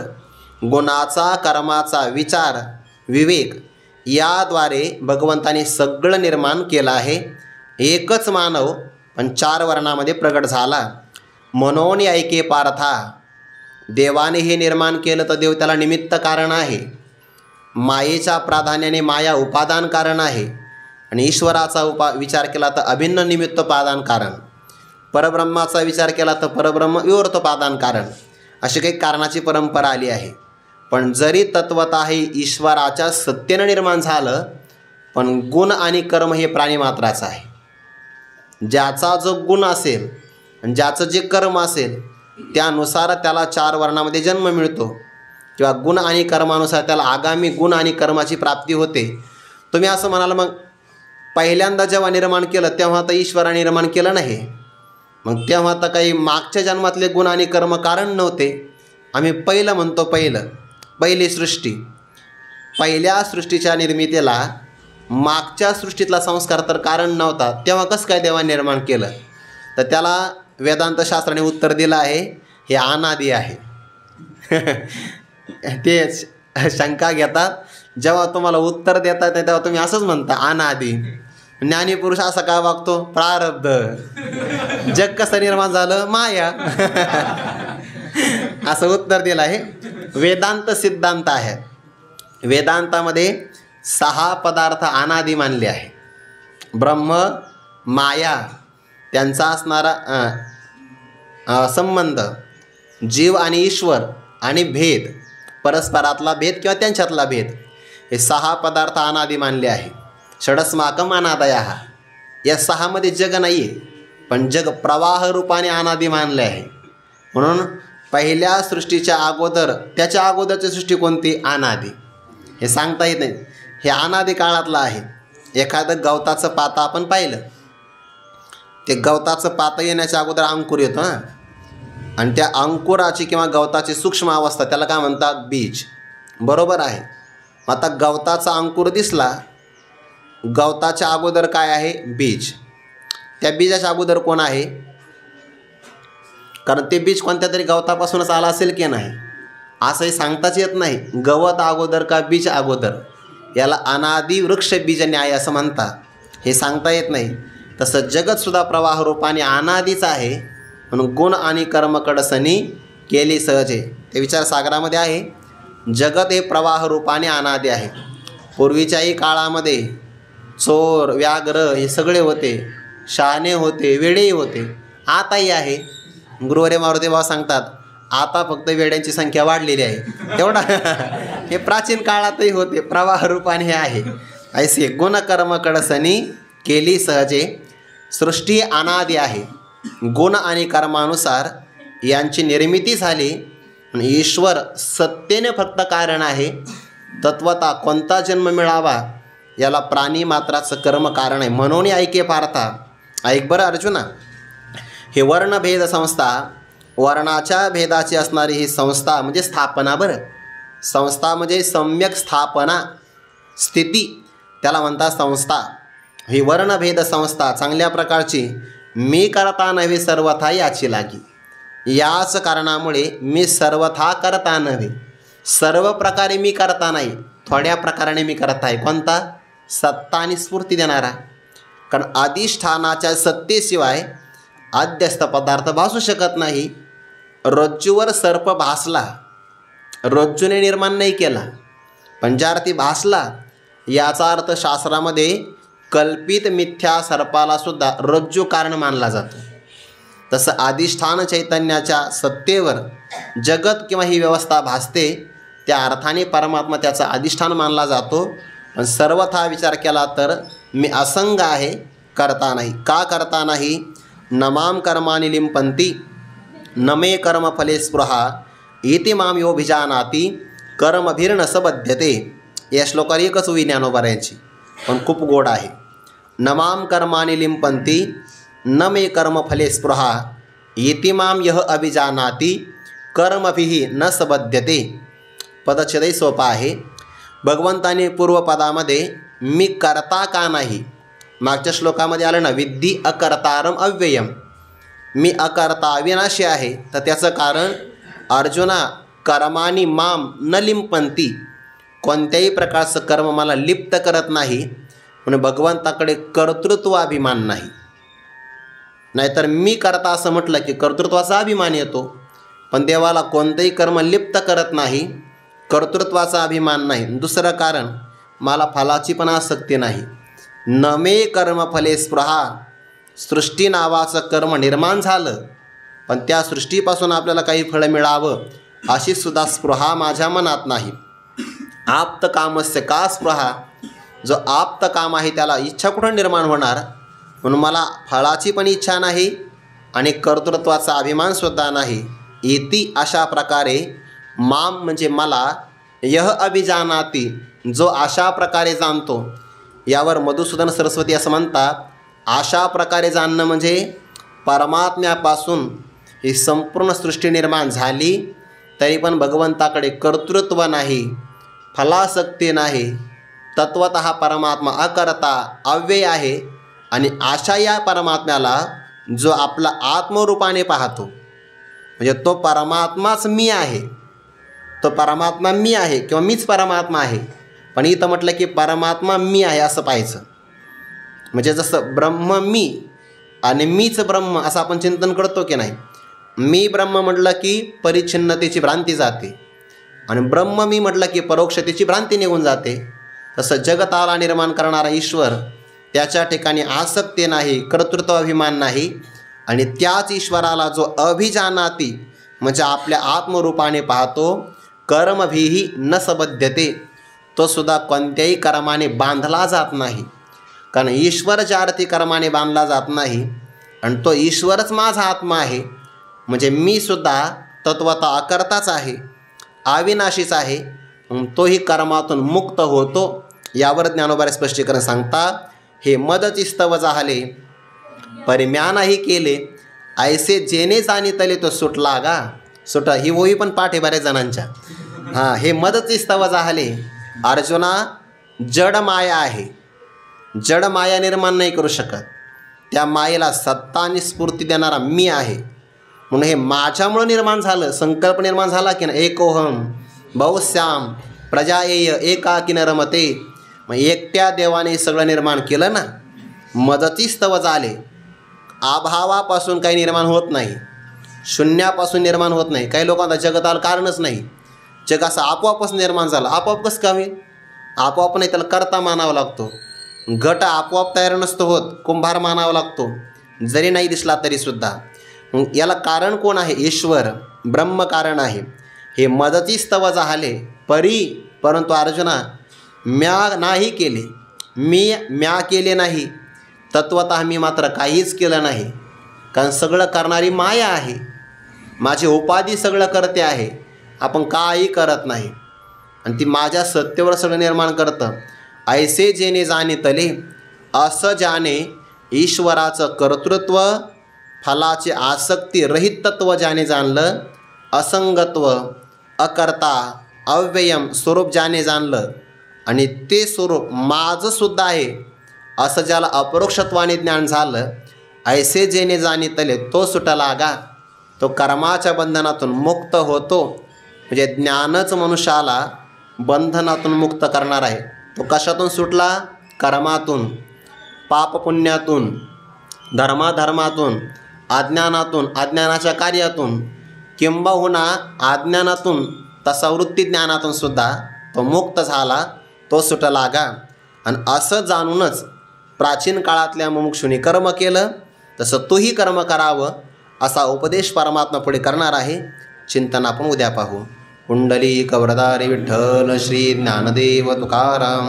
गुणाचा कर्माचा विचार विवेक याद्वारे भगवंताने सगळं निर्माण केलं आहे. एकच मानव पण 4 वर्णामध्ये प्रगट झाला. मनोनी ऐके पार्था, देवाने हे निर्माण केलं तर देव त्याला निमित्त कारण आहे. मायेच्या प्राधान्याने माया उपादान कारण आहे आणि ईश्वराचा विचार केला तर अभिन्न निमित्त पादान कारण, परब्रह्माचा विचार केला तर परब्रह्म विवर्तोपादान कारण. अशी काही कारणाची परंपरा आली आहे. पण जरी तत्वतः हे ईश्वराच्या सत्तेनं निर्माण झालं, पण गुण आणि कर्म हे प्राणीमात्राचं आहे. ज्याचा जो गुण असेल आणि ज्याचं जे कर्म असेल त्यानुसार त्याला 4 वर्णामध्ये जन्म मिळतो किंवा गुण आणि कर्मानुसार त्याला आगामी गुण आणि कर्माची प्राप्ती होते. तुम्ही असं म्हणाल मग पहिल्यांदा जेव्हा निर्माण केलं तेव्हा तर ईश्वराने निर्माण केलं नाही, मग तेव्हा तर काही मागच्या जन्मातले गुण आणि कर्म कारण नव्हते. आम्ही पहिलं म्हणतो, पहिली सृष्टी, पहिल्या सृष्टीच्या निर्मितीला मागच्या सृष्टीतला संस्कार तर कारण नव्हता, तेव्हा कसं काय देवाने निर्माण केलं. तर त्याला वेदांत शास्त्राने उत्तर दिलं आहे, हे अनादी आहे. ते शंका घेतात, जेव्हा तुम्हाला उत्तर देतात तेव्हा तुम्ही असंच म्हणता अनादी. ज्ञानीपुरुष असा काय वागतो, प्रारब्ध. जग कसं निर्माण झालं, माया. असं उत्तर दिलं आहे. वेदांत सिद्धांत आहे. वेदांतामध्ये 6 पदार्थ अनादी मानले आहे. ब्रह्म, माया, त्यांचा असणारा संबंध, जीव आणि ईश्वर आणि भेद, परस्परातला भेद किंवा त्यांच्यातला भेद, हे 6 पदार्थ अनादी मानले आहे. षडस्माकम अनादयः. या 6 मध्ये जग नाही आहे, पण जग प्रवाह रूपाने अनादी मानले आहे. म्हणून पहिल्या सृष्टीच्या अगोदर, त्याच्या अगोदरची सृष्टी कोणती, अनादी. हे सांगता येत नाही, हे अनादी काळातलं आहे. एखादं गवताचं पाता आपण पाहिलं, ते गवताचं पातं येण्याच्या अगोदर अंकुर येतो हां, आणि त्या अंकुराची किंवा गवताची सूक्ष्म अवस्था त्याला काय म्हणतात, बीज. बरोबर आहे. आता गवताचा अंकुर दिसला, गवताच्या अगोदर काय आहे, बीज. त्या बीजाच्या अगोदर कोण आहे, कारण ते बीज कोणत्या तरी गवतापासूनच आलं असेल की नाही असंही सांगताच येत नाही. गवत अगोदर का बीज अगोदर, याला अनादी वृक्ष बीज न्याय असं म्हणतात. हे सांगता येत नाही. तसं जगतसुद्धा प्रवाह रूपाने अनादीच आहे. म्हणून गुण आणि कर्मकडसनी केली सहजे. ते विचारसागरामध्ये आहे. जगत हे प्रवाह रूपाने अनादी आहे. पूर्वीच्याही काळामध्ये चोर व्याघ्र हे सगळे होते, शहाणे होते, वेडेही होते, आताही आहे. गुरुवारी मारुती बाबा सांगतात आता फक्त वेड्यांची संख्या वाढलेली आहे तेवढा हे प्राचीन काळातही होते, प्रवाह रूपाने हे आहे. ऐसे गुणकर्म कडसनी केली सहजे, सृष्टी अनादी आहे. गुण आणि कर्मानुसार यांची निर्मिती झाली. ईश्वर सत्तेने फक्त कारण आहे. तत्वता कोणता जन्म मिळावा याला प्राणी मात्राचं कर्म कारण आहे. म्हणून ऐके पार्था, ऐक बरं अर्जुना, हे वर्णभेद संस्था, वर्णाच्या भेदाची असणारी ही संस्था म्हणजे स्थापना. बरं, संस्था म्हणजे सम्यक स्थापना, स्थिती, त्याला म्हणतात संस्था. ही वर्णभेद संस्था चांगल्या प्रकारची मी करता नव्हे सर्वथा याची लागी. याच कारणामुळे मी सर्वथा करता नव्हे, सर्व प्रकारे मी करता नाही, थोड्या प्रकाराने मी करता आहे. कोणता? सत्ता आणि स्फूर्ती देणारा. कारण अधिष्ठानाच्या सत्तेशिवाय अध्यस्त पदार्थ भासू शकत नाही. रज्जूवर सर्प भासला, रज्जूने निर्माण नाही केला, पण ज्यार्थी भासला याचा अर्थ शास्त्रामध्ये कल्पित मिथ्या सर्पाला सुद्धा रज्जू कारण मानला जातो. तसं अधिष्ठान चैतन्याच्या सत्तेवर जगत किंवा ही व्यवस्था भासते, त्या अर्थाने परमात्मा त्याचा अधिष्ठान मानला जातो. पण सर्वथा विचार केला तर मी असंग आहे, करता नाही. का करता नाही? नमाम कर्मानि लिंपंती न मे कर्मफले स्पृहा इति माम योभिजानाति कर्मभिर्न सबध्यते. या श्लोकावर एकच उभी ज्ञानोबारायांची, पण खूप गोड आहे. नमाम कर्मानि लिंपंती न मे कर्मफले स्पृहा इति माम यह अभिजानाति कर्मभिः न सबध्यते. पदच्छेदही सोपा आहे. भगवंताने पूर्वपदामध्ये मी करता का नाही, मागच्या श्लोकामध्ये आलं ना, विद्धी अकर्तारम अव्ययम, मी अकर्ता अविनाशी आहे. तर त्याचं कारण अर्जुना कर्मानी माम न लिंपंती, कोणत्याही प्रकारचं कर्म मला लिप्त करत नाही. म्हणून भगवंताकडे कर्तृत्वाभिमान नाही. नाहीतर मी करता असं म्हटलं की कर्तृत्वाचा अभिमान येतो, पण देवाला कोणतंही कर्म लिप्त करत नाही, कर्तृत्वाचा अभिमान नाही. दुसरं कारण मला फलाची पण आसक्ती नाही. न मे कर्मफले स्पृहा, सृष्टी नावाचं कर्म निर्माण झालं, पण त्या सृष्टीपासून आपल्याला काही फळं मिळावं अशी सुद्धा स्पृहा माझ्या मनात नाही. आप्त कामस्य का स्पृहा, जो आप्त काम आहे त्याला इच्छा कुठं निर्माण होणार. म्हणून मला फळाची पण इच्छा नाही आणि कर्तृत्वाचा अभिमानसुद्धा नाही. इति अशा प्रकारे माम म्हणजे मला, यह अभिजानाती जो अशा प्रकारे जाणतो. यावर मधुसूदन सरस्वती असं म्हणतात, अशा प्रकारे जाणणं म्हणजे परमात्म्यापासून ही संपूर्ण सृष्टी निर्माण झाली तरी पण भगवंताकडे कर्तृत्व नाही, फलासक्ती नाही. तत्वतः परमात्मा अकर्ता अव्यय आहे. आणि अशा या परमात्म्याला जो आपला आत्मरूपाने पाहतो, म्हणजे तो परमात्माच मी आहे, तो परमात्मा मी आहे किंवा मीच परमात्मा आहे. पण इथं म्हटलं की परमात्मा मी आहे असं पाहायचं. म्हणजे जसं ब्रह्म मी आणि मीच ब्रह्म असं आपण चिंतन करतो की नाही. मी ब्रह्म म्हटलं की परिच्छिन्नतेची भ्रांती जाते, आणि ब्रह्म मी म्हटलं की परोक्षतेची भ्रांती निघून जाते. तसं जगताला निर्माण करणारा ईश्वर, त्याच्या ठिकाणी आसक्ती नाही, कर्तृत्वाभिमान नाही. आणि त्याच ईश्वराला जो अभिजानाती म्हणजे आपल्या आत्मरूपाने पाहतो, कर्मभिही न सबध्यते, तो सुद्धा कोणत्याही कर्माने बांधला जात नाही. कारण ईश्वर ज्या अर्थी कर्माने बांधला जात नाही, आणि तो ईश्वरच माझा आत्मा आहे, म्हणजे मी सुद्धा तत्वता अकर्ताच आहे, अविनाशीच आहे. तोही कर्मातून मुक्त होतो. यावर ज्ञानोबारे स्पष्टीकरण सांगता, हे मदची स्तव झाले परिम्यानही केले, ऐसे जेने जाणितले तो सुटला गा. सुट ही ओवी पण पाठ आहे बऱ्याच जणांच्या. हां, हे मदची स्तव झाले. अर्जुना जड माया आहे, जड माया निर्माण नाही करू शकत. त्या मायेला सत्ता आणि स्फूर्ती देणारा मी आहे. म्हणून हे माझ्यामुळं निर्माण झालं. संकल्प निर्माण झाला की ना, एकोहम बहुश्याम प्रजाएय एकाकी न रमते. मग एकट्या देवाने सगळं निर्माण केलं ना. मदती स्तव झाले. अभावापासून काही निर्माण होत नाही, शून्यापासून निर्माण होत नाही. काही लोकांना जगताला कारणच नाही, जग असं आपोआपच निर्माण झालं. आपोआप कसं का होईल? आपोआप नाही, त्याला कर्ता मानावा लागतो. घट आपोआप तयार नसतो होत, कुंभार मानावा लागतो, जरी नाही दिसला तरीसुद्धा. मग याला कारण कोण आहे? ईश्वर, ब्रह्म कारण आहे. हे मदतीस्तव झाले परंतु अर्जुना म्या नाही केले, म्या केले नाही. तत्वतः मी मात्र काहीच केलं नाही, कारण सगळं करणारी माया आहे. माझी उपाधी सगळं करते आहे, आपण काही करत नाही. आणि ती माझ्या सत्तेवर सगळं निर्माण करतं. ऐसे जेणे जाणे तले, असं ज्याने ईश्वराचं कर्तृत्व, फलाचे आसक्ती रहित तत्व ज्याने जाणलं, असंगत्व, अकर्ता, अव्ययम स्वरूप ज्याने जाणलं, आणि ते स्वरूप माझंसुद्धा आहे असं ज्याला अपरोक्षत्वाने ज्ञान झालं, ऐसे जेणे जाणे तले तो सुटला गा. तो कर्माच्या बंधनातून मुक्त होतो. म्हणजे ज्ञानच मनुष्याला बंधनातून मुक्त करणार आहे. तो कशातून सुटला? कर्मातून, पापपुण्यातून, धर्माधर्मातून, अज्ञानातून, अज्ञानाच्या कार्यातून, किंबहुना अज्ञानातून तसा वृत्ती ज्ञानातून सुद्धा तो मुक्त झाला, तो सुटला गा. आणि असं जाणूनच प्राचीन काळातल्या मुमुक्षुनी कर्म केलं, तसं तूही कर्म करावं असा उपदेश परमात्मा पुढे करणार आहे. चिंतन आपण उद्या पाहू. कुंडलिक वरदारी विठ्ठल श्री ज्ञानदेव तुकाराम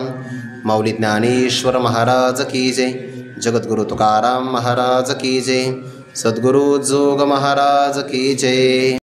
माऊली ज्ञानेश्वर महाराज की जय. जगद्गुरु तुकाराम महाराज की जय. सद्गुरु जोग महाराज की जय.